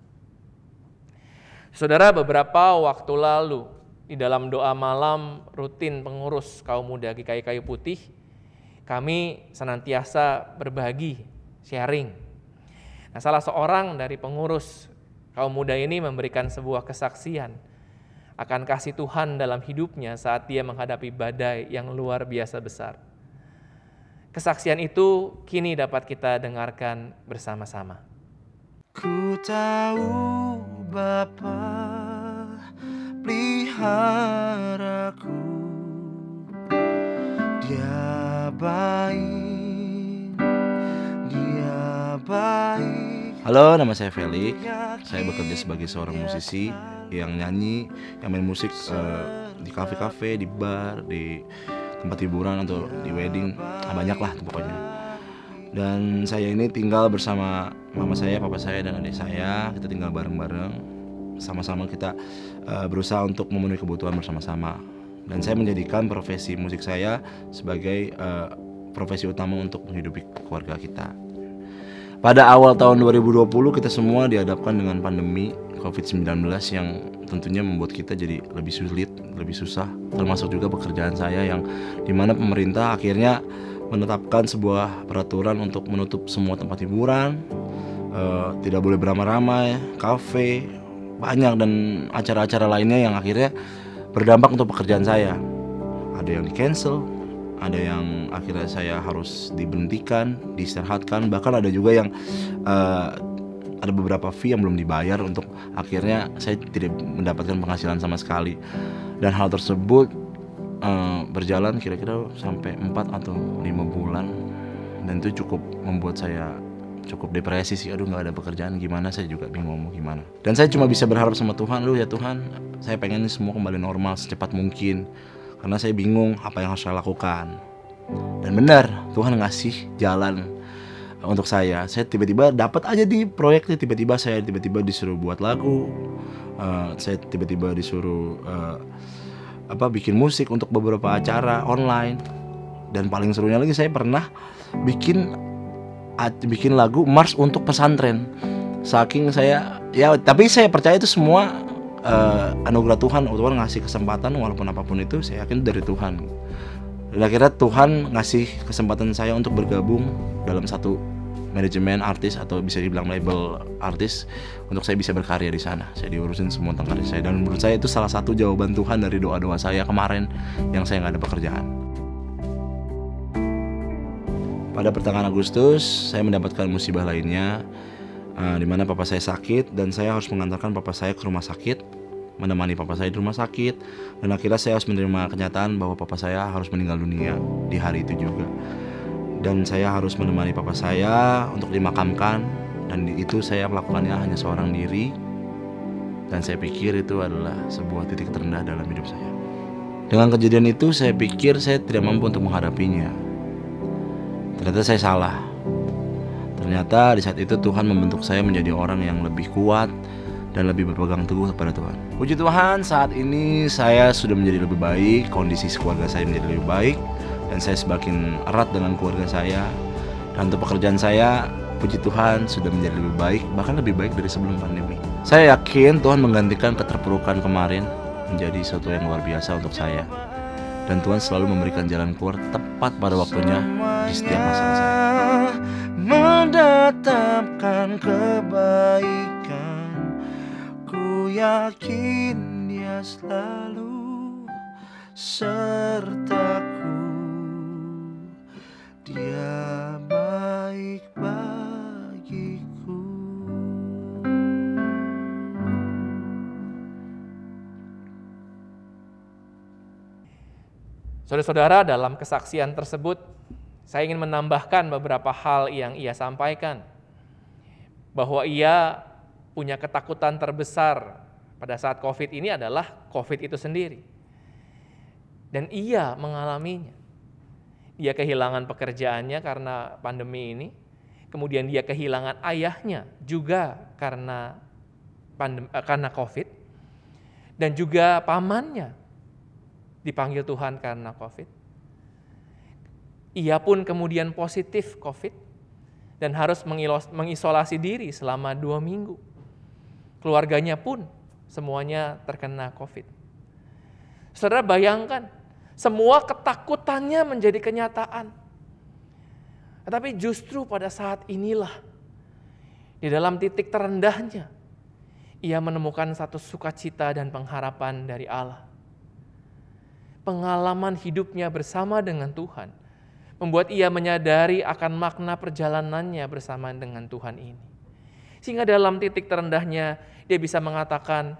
Saudara, beberapa waktu lalu di dalam doa malam rutin pengurus kaum muda GKI Kayu Putih, kami senantiasa berbagi, sharing. Nah, salah seorang dari pengurus kaum muda ini memberikan sebuah kesaksian akan kasih Tuhan dalam hidupnya saat dia menghadapi badai yang luar biasa besar. Kesaksian itu kini dapat kita dengarkan bersama-sama. Ku tahu Bapa peliharaku, Dia baik, Dia baik. Halo, nama saya Felix. Saya bekerja sebagai seorang musisi yang nyanyi, yang main musik di kafe-kafe, di bar, di tempat hiburan atau di wedding, banyak lah pokoknya. Dan saya ini tinggal bersama mama saya, papa saya, dan adik saya. Kita tinggal bareng-bareng, sama-sama kita berusaha untuk memenuhi kebutuhan bersama-sama. Dan saya menjadikan profesi musik saya sebagai profesi utama untuk menghidupi keluarga kita. Pada awal tahun 2020 kita semua dihadapkan dengan pandemi COVID-19 yang tentunya membuat kita jadi lebih sulit, lebih susah. Termasuk juga pekerjaan saya yang dimana pemerintah akhirnya menetapkan sebuah peraturan untuk menutup semua tempat hiburan, tidak boleh beramai-ramai, kafe, banyak dan acara-acara lainnya yang akhirnya berdampak untuk pekerjaan saya. Ada yang di-cancel, ada yang akhirnya saya harus diberhentikan, diistirahatkan, bahkan ada juga yang ada beberapa fee yang belum dibayar untuk akhirnya saya tidak mendapatkan penghasilan sama sekali. Dan hal tersebut berjalan kira-kira sampai 4 atau 5 bulan, dan itu cukup membuat saya cukup depresi sih. Aduh, nggak ada pekerjaan, gimana, saya juga bingung mau gimana. Dan saya cuma bisa berharap sama Tuhan, ya Tuhan, saya pengen ini semua kembali normal secepat mungkin, karena saya bingung apa yang harus saya lakukan. Dan benar, Tuhan ngasih jalan untuk saya. Saya tiba-tiba dapat aja di proyeknya, tiba-tiba disuruh buat lagu, saya tiba-tiba disuruh bikin musik untuk beberapa acara online. Dan paling serunya lagi, saya pernah bikin lagu Mars untuk pesantren. Saking saya, ya tapi saya percaya itu semua anugerah Tuhan. Tuhan ngasih kesempatan walaupun apapun itu, saya yakin dari Tuhan. Dan akhirnya Tuhan ngasih kesempatan saya untuk bergabung dalam satu manajemen artis atau bisa dibilang label artis untuk saya bisa berkarya di sana. Saya diurusin semua tentang karya saya, dan menurut saya itu salah satu jawaban Tuhan dari doa-doa saya kemarin yang saya nggak ada pekerjaan. Pada pertengahan Agustus saya mendapatkan musibah lainnya, di mana papa saya sakit dan saya harus mengantarkan papa saya ke rumah sakit, menemani papa saya di rumah sakit, dan akhirnya saya harus menerima kenyataan bahwa papa saya harus meninggal dunia di hari itu juga. Dan saya harus menemani papa saya untuk dimakamkan, dan itu saya melakukannya hanya seorang diri, dan saya pikir itu adalah sebuah titik terendah dalam hidup saya. Dengan kejadian itu saya pikir saya tidak mampu untuk menghadapinya. Ternyata saya salah. Ternyata di saat itu Tuhan membentuk saya menjadi orang yang lebih kuat dan lebih berpegang teguh kepada Tuhan. Puji Tuhan, saat ini saya sudah menjadi lebih baik, kondisi keluarga saya menjadi lebih baik, dan saya semakin erat dengan keluarga saya. Dan untuk pekerjaan saya, puji Tuhan, sudah menjadi lebih baik, bahkan lebih baik dari sebelum pandemi. Saya yakin Tuhan menggantikan keterpurukan kemarin menjadi sesuatu yang luar biasa untuk saya. Dan Tuhan selalu memberikan jalan keluar tepat pada waktunya di setiap masalah saya. Mendatangkan kebaikan, ku yakin Dia selalu sertaku. Dia baik bagiku. Saudara-saudara, dalam kesaksian tersebut, saya ingin menambahkan beberapa hal yang ia sampaikan. Bahwa ia punya ketakutan terbesar pada saat COVID ini adalah COVID itu sendiri. Dan ia mengalaminya. Dia kehilangan pekerjaannya karena pandemi ini. Kemudian dia kehilangan ayahnya juga karena COVID. Dan juga pamannya dipanggil Tuhan karena COVID. Ia pun kemudian positif COVID dan harus mengisolasi diri selama 2 minggu. Keluarganya pun semuanya terkena COVID. Saudara bayangkan, semua ketakutannya menjadi kenyataan. Tetapi justru pada saat inilah, di dalam titik terendahnya, ia menemukan satu sukacita dan pengharapan dari Allah. Pengalaman hidupnya bersama dengan Tuhan membuat ia menyadari akan makna perjalanannya bersama dengan Tuhan ini. Sehingga dalam titik terendahnya dia bisa mengatakan,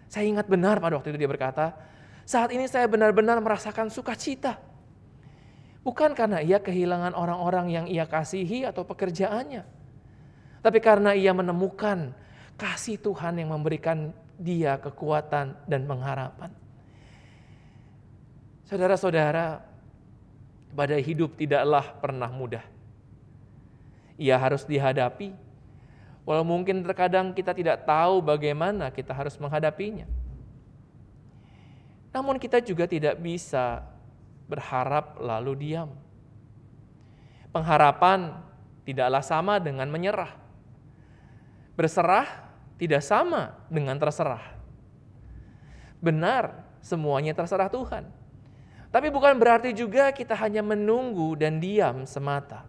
saya ingat benar pada waktu itu dia berkata, saat ini saya benar-benar merasakan sukacita. Bukan karena ia kehilangan orang-orang yang ia kasihi atau pekerjaannya, tapi karena ia menemukan kasih Tuhan yang memberikan Dia kekuatan dan pengharapan. Saudara-saudara, badai hidup tidaklah pernah mudah. Ia harus dihadapi, walau mungkin terkadang kita tidak tahu bagaimana kita harus menghadapinya. Namun kita juga tidak bisa berharap lalu diam. Pengharapan tidaklah sama dengan menyerah. Berserah tidak sama dengan terserah. Benar, semuanya terserah Tuhan. Tapi bukan berarti juga kita hanya menunggu dan diam semata.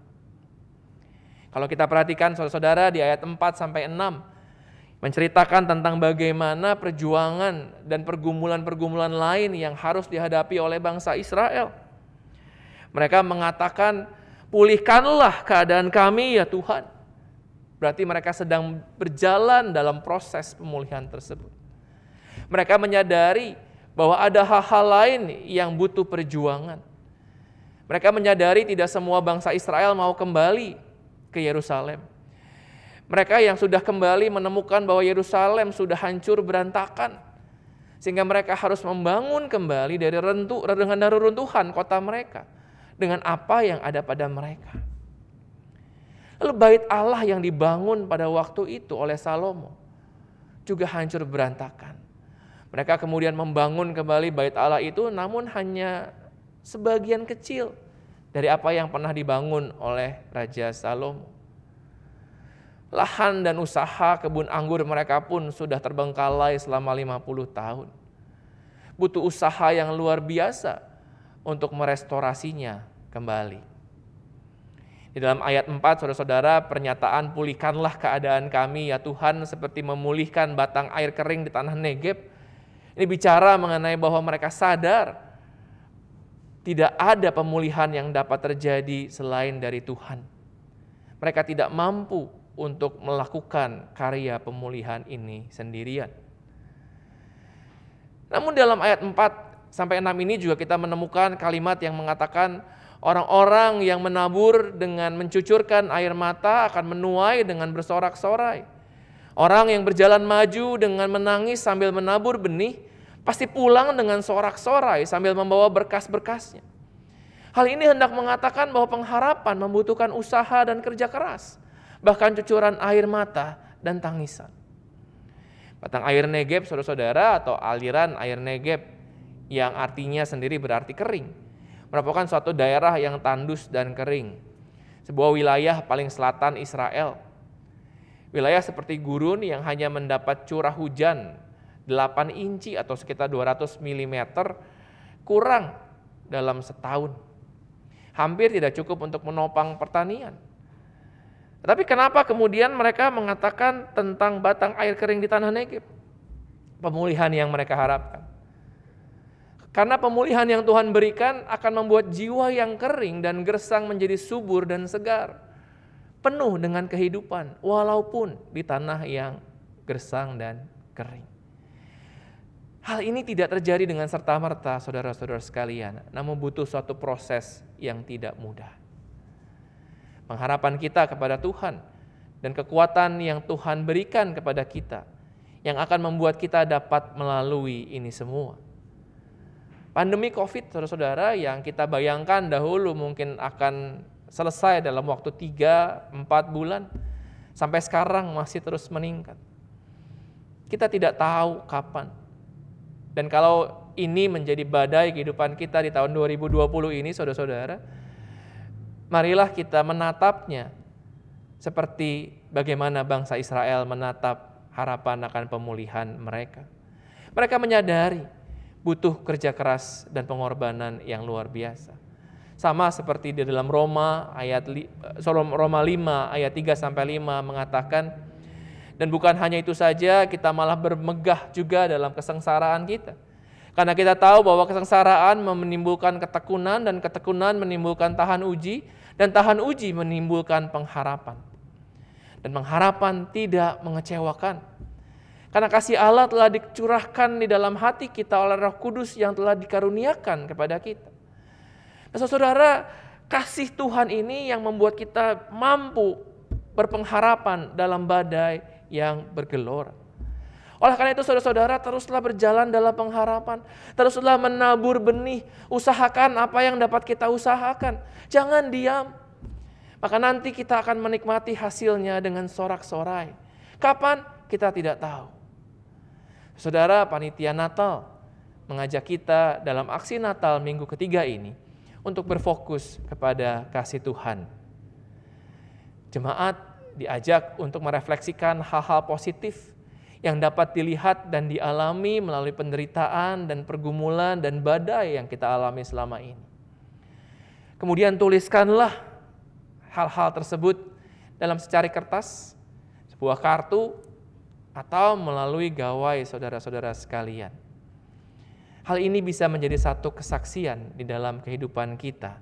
Kalau kita perhatikan saudara-saudara di ayat 4-6, menceritakan tentang bagaimana perjuangan dan pergumulan-pergumulan lain yang harus dihadapi oleh bangsa Israel. Mereka mengatakan, pulihkanlah keadaan kami ya Tuhan. Berarti mereka sedang berjalan dalam proses pemulihan tersebut. Mereka menyadari bahwa ada hal-hal lain yang butuh perjuangan. Mereka menyadari tidak semua bangsa Israel mau kembali ke Yerusalem. Mereka yang sudah kembali menemukan bahwa Yerusalem sudah hancur berantakan. Sehingga mereka harus membangun kembali dengan reruntuhan kota mereka. Dengan apa yang ada pada mereka. Lalu bait Allah yang dibangun pada waktu itu oleh Salomo juga hancur berantakan. Mereka kemudian membangun kembali bait Allah itu, namun hanya sebagian kecil dari apa yang pernah dibangun oleh Raja Salomo. Lahan dan usaha kebun anggur mereka pun sudah terbengkalai selama 50 tahun. Butuh usaha yang luar biasa untuk merestorasinya kembali. Di dalam ayat 4, saudara-saudara, pernyataan pulihkanlah keadaan kami ya Tuhan seperti memulihkan batang air kering di tanah Negeb. Ini bicara mengenai bahwa mereka sadar tidak ada pemulihan yang dapat terjadi selain dari Tuhan. Mereka tidak mampu untuk melakukan karya pemulihan ini sendirian. Namun dalam ayat 4-6 ini juga kita menemukan kalimat yang mengatakan orang-orang yang menabur dengan mencucurkan air mata akan menuai dengan bersorak-sorai. Orang yang berjalan maju dengan menangis sambil menabur benih, pasti pulang dengan sorak-sorai sambil membawa berkas-berkasnya. Hal ini hendak mengatakan bahwa pengharapan membutuhkan usaha dan kerja keras, bahkan cucuran air mata dan tangisan. Batang air Negeb, saudara-saudara, atau aliran air Negeb yang artinya sendiri berarti kering, merupakan suatu daerah yang tandus dan kering. Sebuah wilayah paling selatan Israel. Wilayah seperti gurun yang hanya mendapat curah hujan 8 inci atau sekitar 200 mm kurang dalam setahun. Hampir tidak cukup untuk menopang pertanian. Tapi kenapa kemudian mereka mengatakan tentang batang air kering di tanah Negeb? Pemulihan yang mereka harapkan. Karena pemulihan yang Tuhan berikan akan membuat jiwa yang kering dan gersang menjadi subur dan segar. Penuh dengan kehidupan walaupun di tanah yang gersang dan kering. Hal ini tidak terjadi dengan serta-merta saudara-saudara sekalian, namun butuh suatu proses yang tidak mudah. Pengharapan kita kepada Tuhan dan kekuatan yang Tuhan berikan kepada kita yang akan membuat kita dapat melalui ini semua. Pandemi COVID, saudara-saudara, yang kita bayangkan dahulu mungkin akan selesai dalam waktu 3-4 bulan, sampai sekarang masih terus meningkat. Kita tidak tahu kapan. Dan kalau ini menjadi badai kehidupan kita di tahun 2020 ini, saudara-saudara, marilah kita menatapnya seperti bagaimana bangsa Israel menatap harapan akan pemulihan mereka. Mereka menyadari butuh kerja keras dan pengorbanan yang luar biasa. Sama seperti di dalam Roma 5 ayat 3-5 mengatakan, dan bukan hanya itu saja, kita malah bermegah juga dalam kesengsaraan kita. Karena kita tahu bahwa kesengsaraan menimbulkan ketekunan, dan ketekunan menimbulkan tahan uji, dan tahan uji menimbulkan pengharapan. Dan pengharapan tidak mengecewakan. Karena kasih Allah telah dicurahkan di dalam hati kita oleh Roh Kudus yang telah dikaruniakan kepada kita. Nah, saudara, kasih Tuhan ini yang membuat kita mampu berpengharapan dalam badai yang bergelora. Oleh karena itu saudara-saudara, teruslah berjalan dalam pengharapan. Teruslah menabur benih. Usahakan apa yang dapat kita usahakan. Jangan diam. Maka nanti kita akan menikmati hasilnya dengan sorak-sorai. Kapan? Kita tidak tahu. Saudara, panitia Natal mengajak kita dalam aksi Natal minggu ketiga ini untuk berfokus kepada kasih Tuhan. Jemaat diajak untuk merefleksikan hal-hal positif yang dapat dilihat dan dialami melalui penderitaan dan pergumulan dan badai yang kita alami selama ini. Kemudian tuliskanlah hal-hal tersebut dalam secari kertas, sebuah kartu, atau melalui gawai saudara-saudara sekalian. Hal ini bisa menjadi satu kesaksian di dalam kehidupan kita.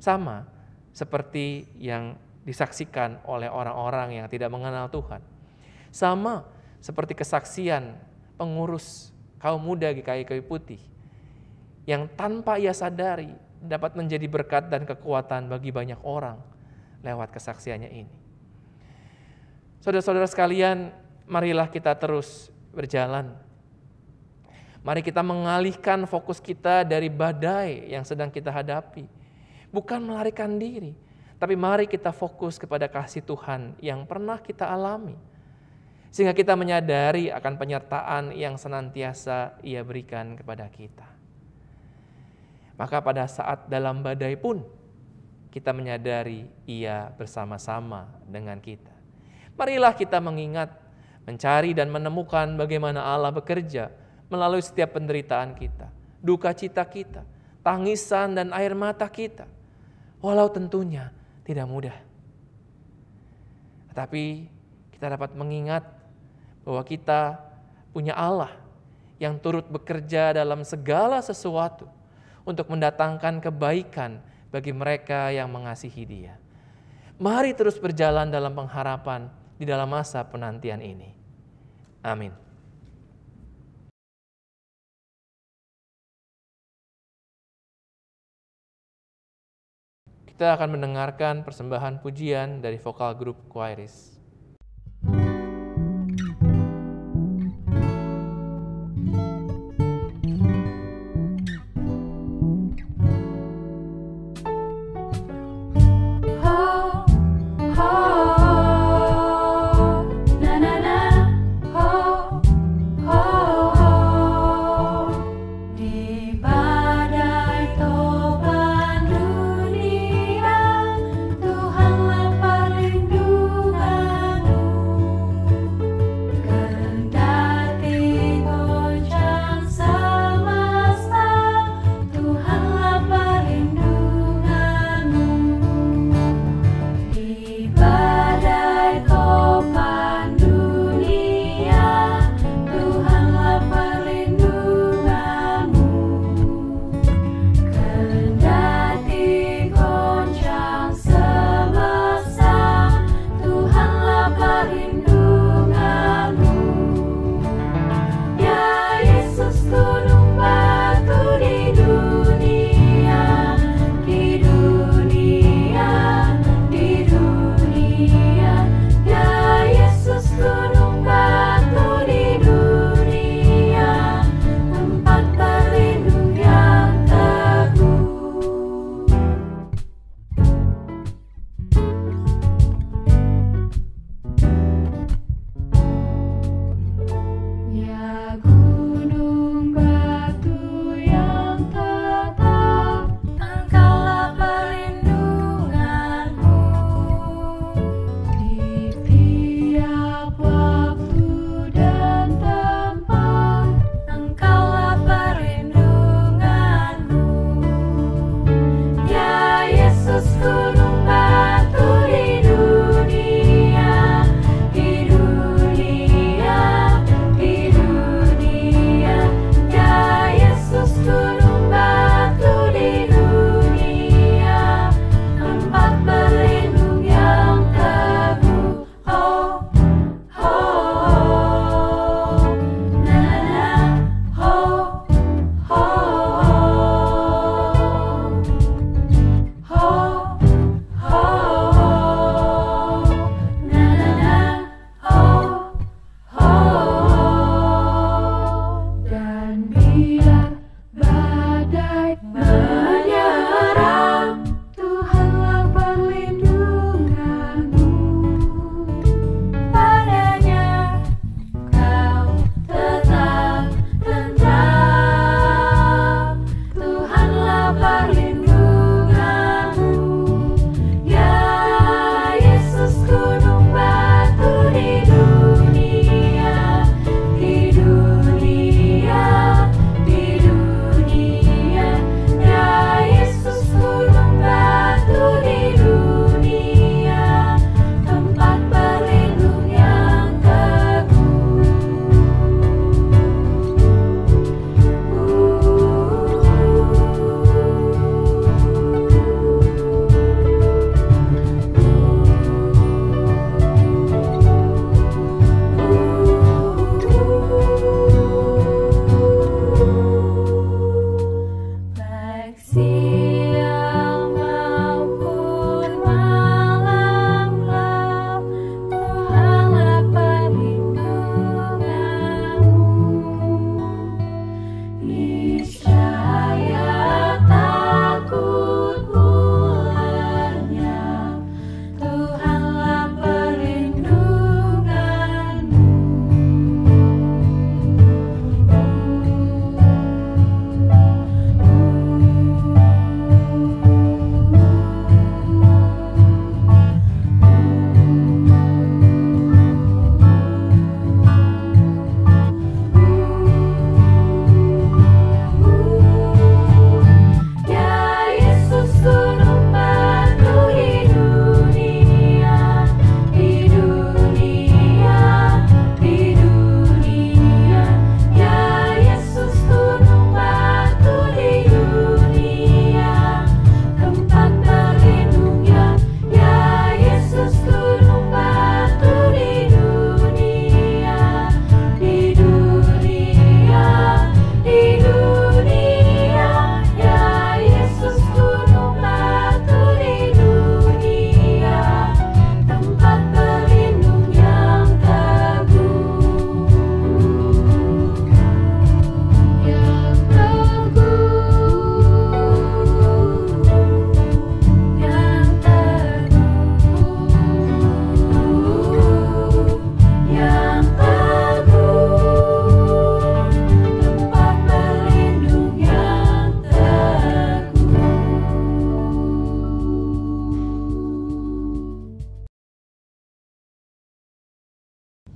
Sama seperti yang disaksikan oleh orang-orang yang tidak mengenal Tuhan. Sama seperti kesaksian pengurus kaum muda GKI Kayu Putih yang tanpa ia sadari dapat menjadi berkat dan kekuatan bagi banyak orang lewat kesaksiannya ini. Saudara-saudara sekalian, marilah kita terus berjalan. Mari kita mengalihkan fokus kita dari badai yang sedang kita hadapi. Bukan melarikan diri, tapi mari kita fokus kepada kasih Tuhan yang pernah kita alami. Sehingga kita menyadari akan penyertaan yang senantiasa Ia berikan kepada kita. Maka pada saat dalam badai pun, kita menyadari Ia bersama-sama dengan kita. Marilah kita mengingat, mencari dan menemukan bagaimana Allah bekerja melalui setiap penderitaan kita, duka cita kita, tangisan dan air mata kita. Walau tentunya tidak mudah. Tetapi kita dapat mengingat bahwa kita punya Allah yang turut bekerja dalam segala sesuatu untuk mendatangkan kebaikan bagi mereka yang mengasihi Dia. Mari terus berjalan dalam pengharapan di dalam masa penantian ini. Amin. Kita akan mendengarkan persembahan pujian dari vokal grup Choiris. Tuhanlah perlindungan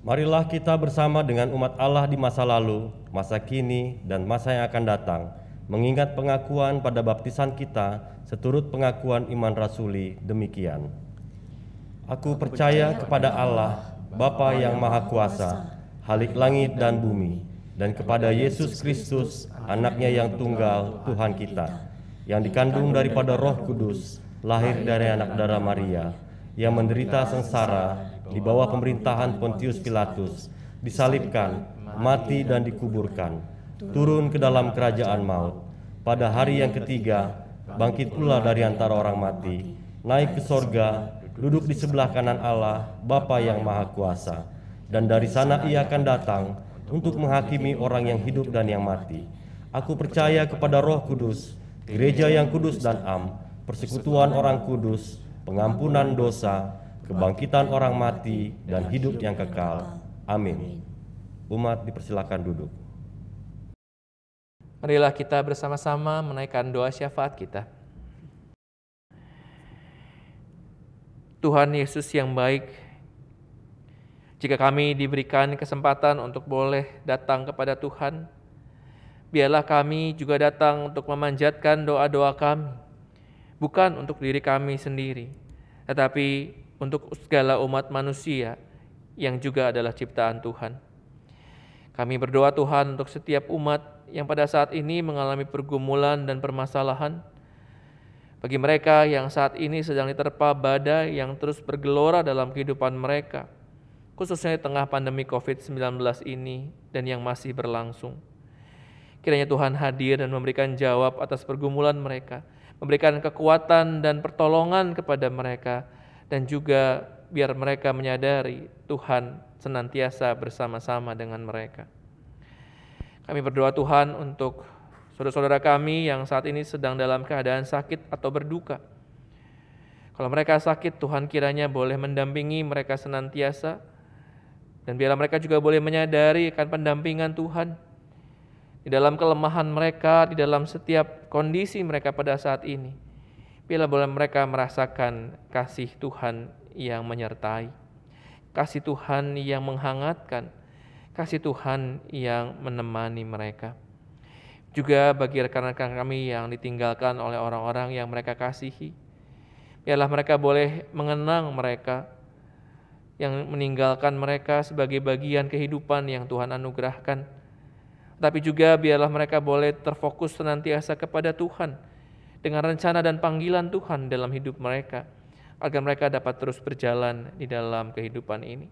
Marilah kita bersama dengan umat Allah di masa lalu, masa kini, dan masa yang akan datang, mengingat pengakuan pada baptisan kita seturut pengakuan iman rasuli demikian. Aku percaya kepada Allah, Bapa yang Maha Kuasa, Khalik langit dan bumi, dan kepada Yesus Kristus, anaknya yang tunggal, Tuhan kita, yang dikandung daripada Roh Kudus, lahir dari anak darah Maria, yang menderita sengsara di bawah pemerintahan Pontius Pilatus, disalibkan, mati dan dikuburkan, turun ke dalam kerajaan maut. Pada hari yang ketiga, bangkit pula dari antara orang mati, naik ke sorga, duduk di sebelah kanan Allah, Bapa yang Maha Kuasa, dan dari sana ia akan datang untuk menghakimi orang yang hidup dan yang mati. Aku percaya kepada Roh Kudus, gereja yang kudus dan am, persekutuan orang kudus, pengampunan dosa, kebangkitan orang mati, dan hidup yang kekal. Amin. Umat dipersilakan duduk. Marilah kita bersama-sama menaikkan doa syafaat kita. Tuhan Yesus yang baik, jika kami diberikan kesempatan untuk boleh datang kepada Tuhan, biarlah kami juga datang untuk memanjatkan doa-doa kami, bukan untuk diri kami sendiri, tetapi untuk segala umat manusia yang juga adalah ciptaan Tuhan. Kami berdoa Tuhan untuk setiap umat yang pada saat ini mengalami pergumulan dan permasalahan, bagi mereka yang saat ini sedang diterpa badai yang terus bergelora dalam kehidupan mereka, khususnya di tengah pandemi COVID-19 ini dan yang masih berlangsung. Kiranya Tuhan hadir dan memberikan jawab atas pergumulan mereka, memberikan kekuatan dan pertolongan kepada mereka, dan juga biar mereka menyadari Tuhan senantiasa bersama-sama dengan mereka. Kami berdoa Tuhan untuk saudara-saudara kami yang saat ini sedang dalam keadaan sakit atau berduka. Kalau mereka sakit, Tuhan kiranya boleh mendampingi mereka senantiasa, dan biarlah mereka juga boleh menyadari akan pendampingan Tuhan di dalam kelemahan mereka, di dalam setiap kondisi mereka pada saat ini. Biarlah boleh mereka merasakan kasih Tuhan yang menyertai, kasih Tuhan yang menghangatkan, kasih Tuhan yang menemani mereka. Juga bagi rekan-rekan kami yang ditinggalkan oleh orang-orang yang mereka kasihi, biarlah mereka boleh mengenang mereka yang meninggalkan mereka sebagai bagian kehidupan yang Tuhan anugerahkan. Tapi juga biarlah mereka boleh terfokus senantiasa kepada Tuhan dengan rencana dan panggilan Tuhan dalam hidup mereka, agar mereka dapat terus berjalan di dalam kehidupan ini.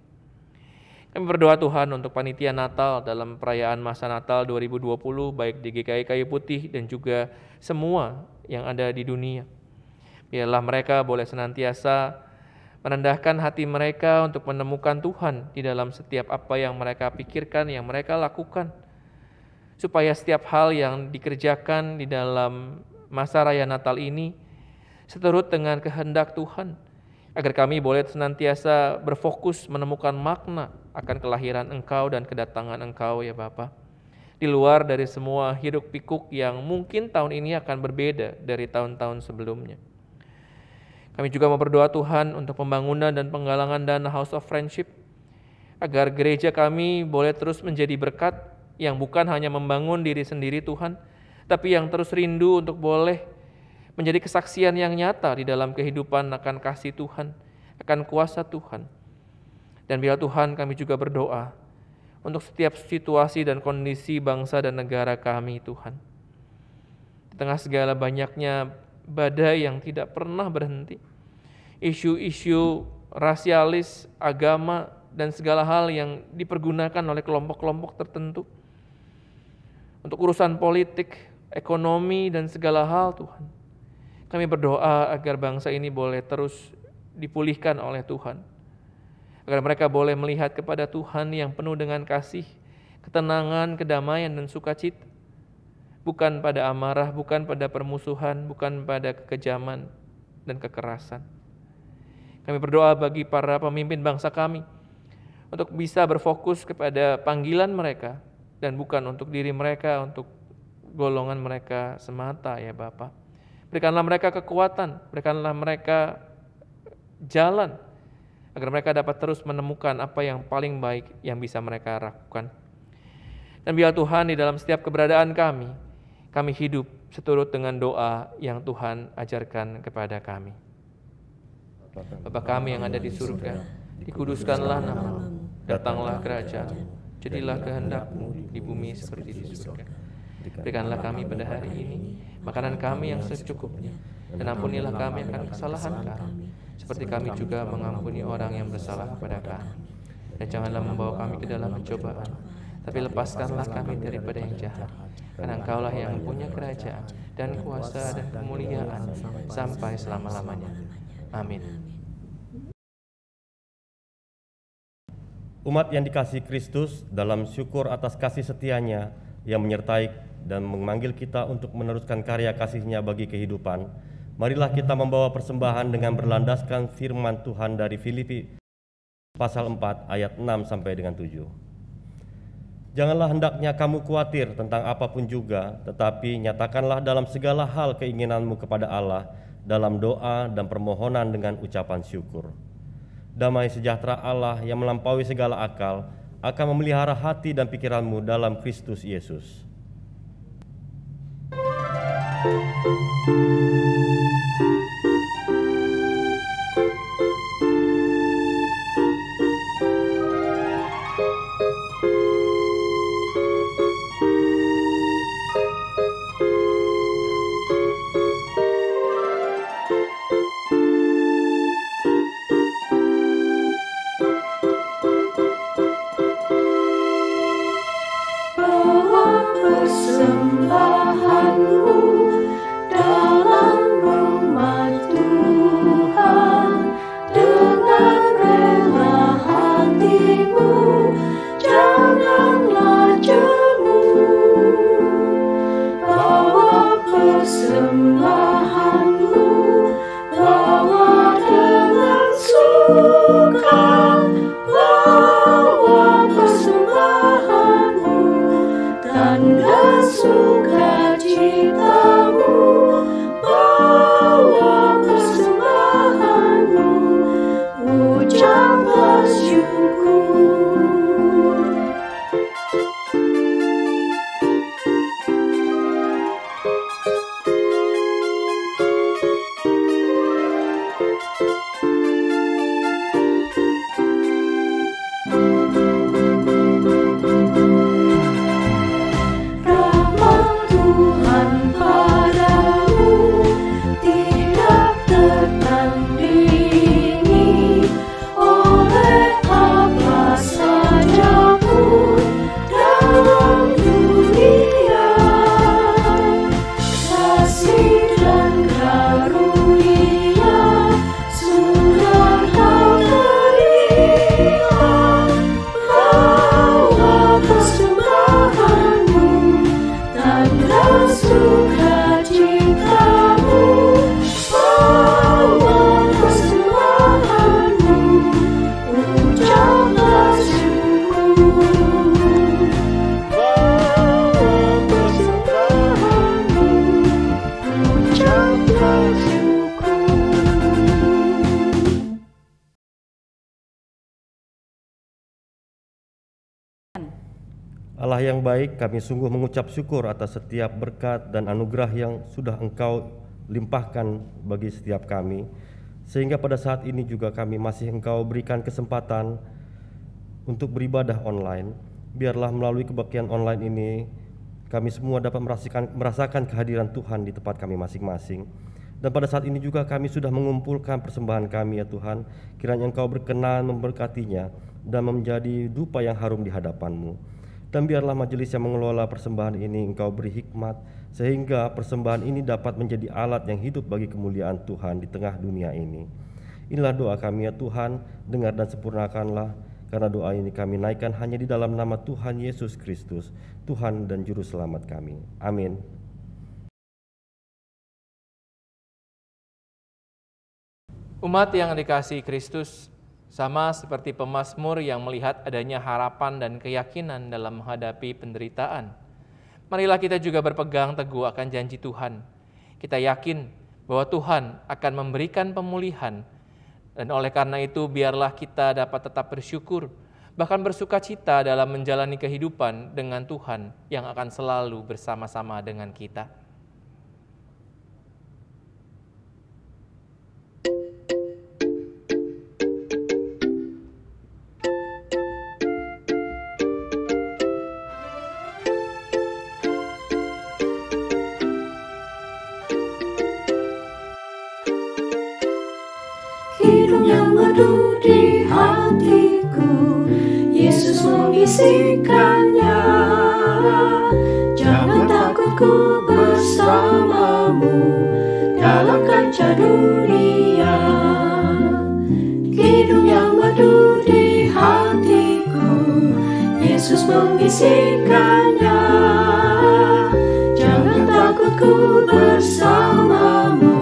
Kami berdoa Tuhan untuk panitia Natal dalam perayaan masa Natal 2020, baik di GKI Kayu Putih dan juga semua yang ada di dunia. Biarlah mereka boleh senantiasa merendahkan hati mereka untuk menemukan Tuhan di dalam setiap apa yang mereka pikirkan, yang mereka lakukan, supaya setiap hal yang dikerjakan di dalam masa raya Natal ini seturut dengan kehendak Tuhan, agar kami boleh senantiasa berfokus menemukan makna akan kelahiran Engkau dan kedatangan Engkau ya Bapa. Di luar dari semua hiruk pikuk yang mungkin tahun ini akan berbeda dari tahun-tahun sebelumnya. Kami juga mau berdoa Tuhan untuk pembangunan dan penggalangan dana House of Friendship, agar gereja kami boleh terus menjadi berkat yang bukan hanya membangun diri sendiri Tuhan, tapi yang terus rindu untuk boleh menjadi kesaksian yang nyata di dalam kehidupan akan kasih Tuhan, akan kuasa Tuhan. Dan bila Tuhan, kami juga berdoa untuk setiap situasi dan kondisi bangsa dan negara kami Tuhan. Di tengah segala banyaknya badai yang tidak pernah berhenti, isu-isu rasialis, agama, dan segala hal yang dipergunakan oleh kelompok-kelompok tertentu untuk urusan politik, ekonomi, dan segala hal Tuhan. Kami berdoa agar bangsa ini boleh terus dipulihkan oleh Tuhan, agar mereka boleh melihat kepada Tuhan yang penuh dengan kasih, ketenangan, kedamaian, dan sukacita, bukan pada amarah, bukan pada permusuhan, bukan pada kekejaman dan kekerasan. Kami berdoa bagi para pemimpin bangsa kami untuk bisa berfokus kepada panggilan mereka dan bukan untuk diri mereka, untuk golongan mereka semata ya Bapa. Berikanlah mereka kekuatan, berikanlah mereka jalan, agar mereka dapat terus menemukan apa yang paling baik yang bisa mereka lakukan. Dan biar Tuhan di dalam setiap keberadaan kami hidup seturut dengan doa yang Tuhan ajarkan kepada kami. Bapa kami yang ada di surga, dikuduskanlah nama-Mu, datanglah kerajaan-Mu, jadilah kehendak-Mu di bumi seperti di surga. Berikanlah kami pada hari ini makanan kami yang secukupnya, dan ampunilah kami akan kesalahan kami, seperti kami juga mengampuni orang yang bersalah kepada kami. Dan janganlah membawa kami ke dalam pencobaan, tapi lepaskanlah kami daripada yang jahat. Karena Engkaulah yang punya kerajaan dan kuasa dan kemuliaan sampai selama-lamanya. Amin. Umat yang dikasihi Kristus, dalam syukur atas kasih setianya yang menyertai dan memanggil kita untuk meneruskan karya kasih-Nya bagi kehidupan, marilah kita membawa persembahan dengan berlandaskan firman Tuhan dari Filipi pasal 4 ayat 6 sampai dengan 7. Janganlah hendaknya kamu khawatir tentang apapun juga, tetapi nyatakanlah dalam segala hal keinginanmu kepada Allah dalam doa dan permohonan dengan ucapan syukur. Damai sejahtera Allah yang melampaui segala akal akan memelihara hati dan pikiranmu dalam Kristus Yesus. Allah yang baik, kami sungguh mengucap syukur atas setiap berkat dan anugerah yang sudah Engkau limpahkan bagi setiap kami, sehingga pada saat ini juga kami masih Engkau berikan kesempatan untuk beribadah online. Biarlah melalui kebaktian online ini kami semua dapat merasakan kehadiran Tuhan di tempat kami masing-masing. Dan pada saat ini juga kami sudah mengumpulkan persembahan kami, ya Tuhan. Kiranya Engkau berkenan memberkatinya dan menjadi dupa yang harum di hadapan-Mu. Dan biarlah majelis yang mengelola persembahan ini Engkau beri hikmat, sehingga persembahan ini dapat menjadi alat yang hidup bagi kemuliaan Tuhan di tengah dunia ini. Inilah doa kami, ya Tuhan, dengar dan sempurnakanlah, karena doa ini kami naikkan hanya di dalam nama Tuhan Yesus Kristus, Tuhan dan Juru Selamat kami. Amin. Umat yang dikasihi Kristus, sama seperti pemazmur yang melihat adanya harapan dan keyakinan dalam menghadapi penderitaan, marilah kita juga berpegang teguh akan janji Tuhan. Kita yakin bahwa Tuhan akan memberikan pemulihan Dan oleh karena itu biarlah kita dapat tetap bersyukur, bahkan bersukacita dalam menjalani kehidupan dengan Tuhan yang akan selalu bersama-sama dengan kita. Hidung yang merdu di hatiku, Yesus mengisikannya. Jangan takut, ku bersamamu dalam kancah dunia. Hidung yang merdu di hatiku, Yesus mengisikannya. Jangan takut, ku bersamamu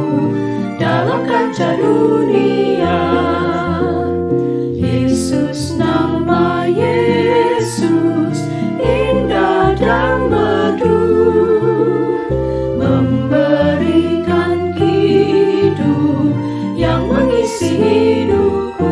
dalam kancah dunia. Yesus, nama Yesus indah dan merdu, memberikan hidup yang mengisi hidupku.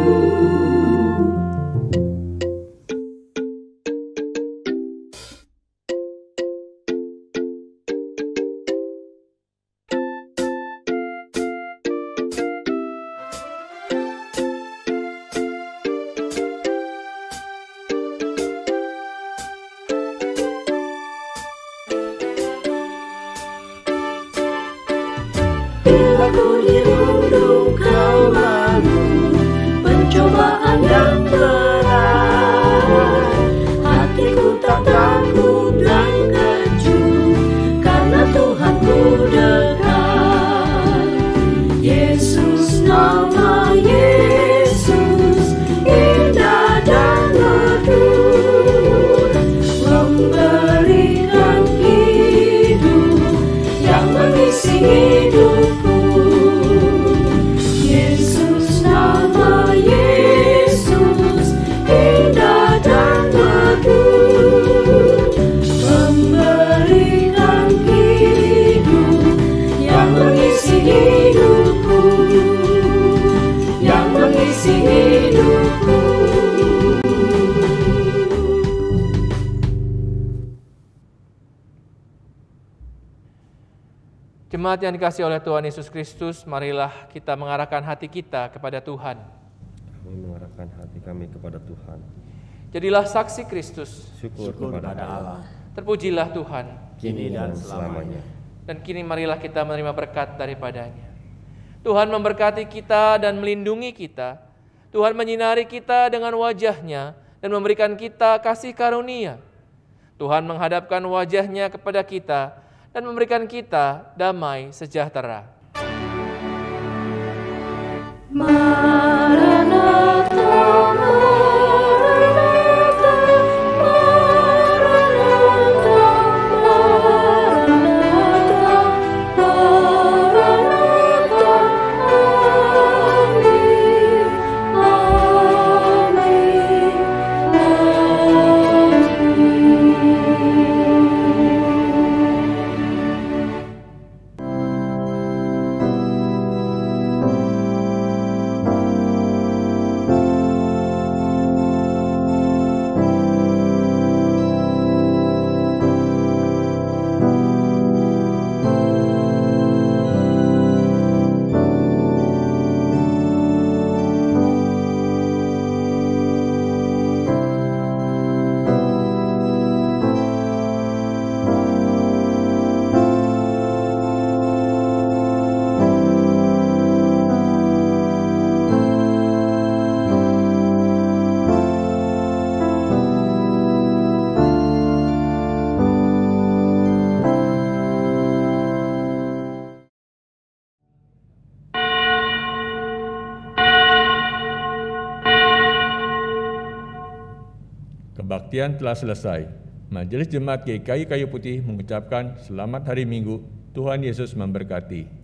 Bila ku dirundung kemalu, pencobaan yang berat, hatiku tak takut dan kecut, karena Tuhan ku dekat. Yesus, nama Yesus indah dan merdu, memberikan hidup yang mengisi hidupku. Yesus, nama Yesus indah dan merdu, memberikan hidup yang mengisi hidupku, yang mengisi hidupku. Jemaat yang dikasihi oleh Tuhan Yesus Kristus, marilah kita mengarahkan hati kita kepada Tuhan. Kami mengarahkan hati kami kepada Tuhan. Jadilah saksi Kristus. Syukur kepada Allah. Terpujilah Tuhan. Kini dan selamanya. Dan kini marilah kita menerima berkat daripadanya. Tuhan memberkati kita dan melindungi kita. Tuhan menyinari kita dengan wajah-Nya dan memberikan kita kasih karunia. Tuhan menghadapkan wajah-Nya kepada kita dan memberikan kita damai sejahtera. Kebaktian telah selesai. Majelis Jemaat GKI Kayu Putih mengucapkan selamat hari Minggu. Tuhan Yesus memberkati.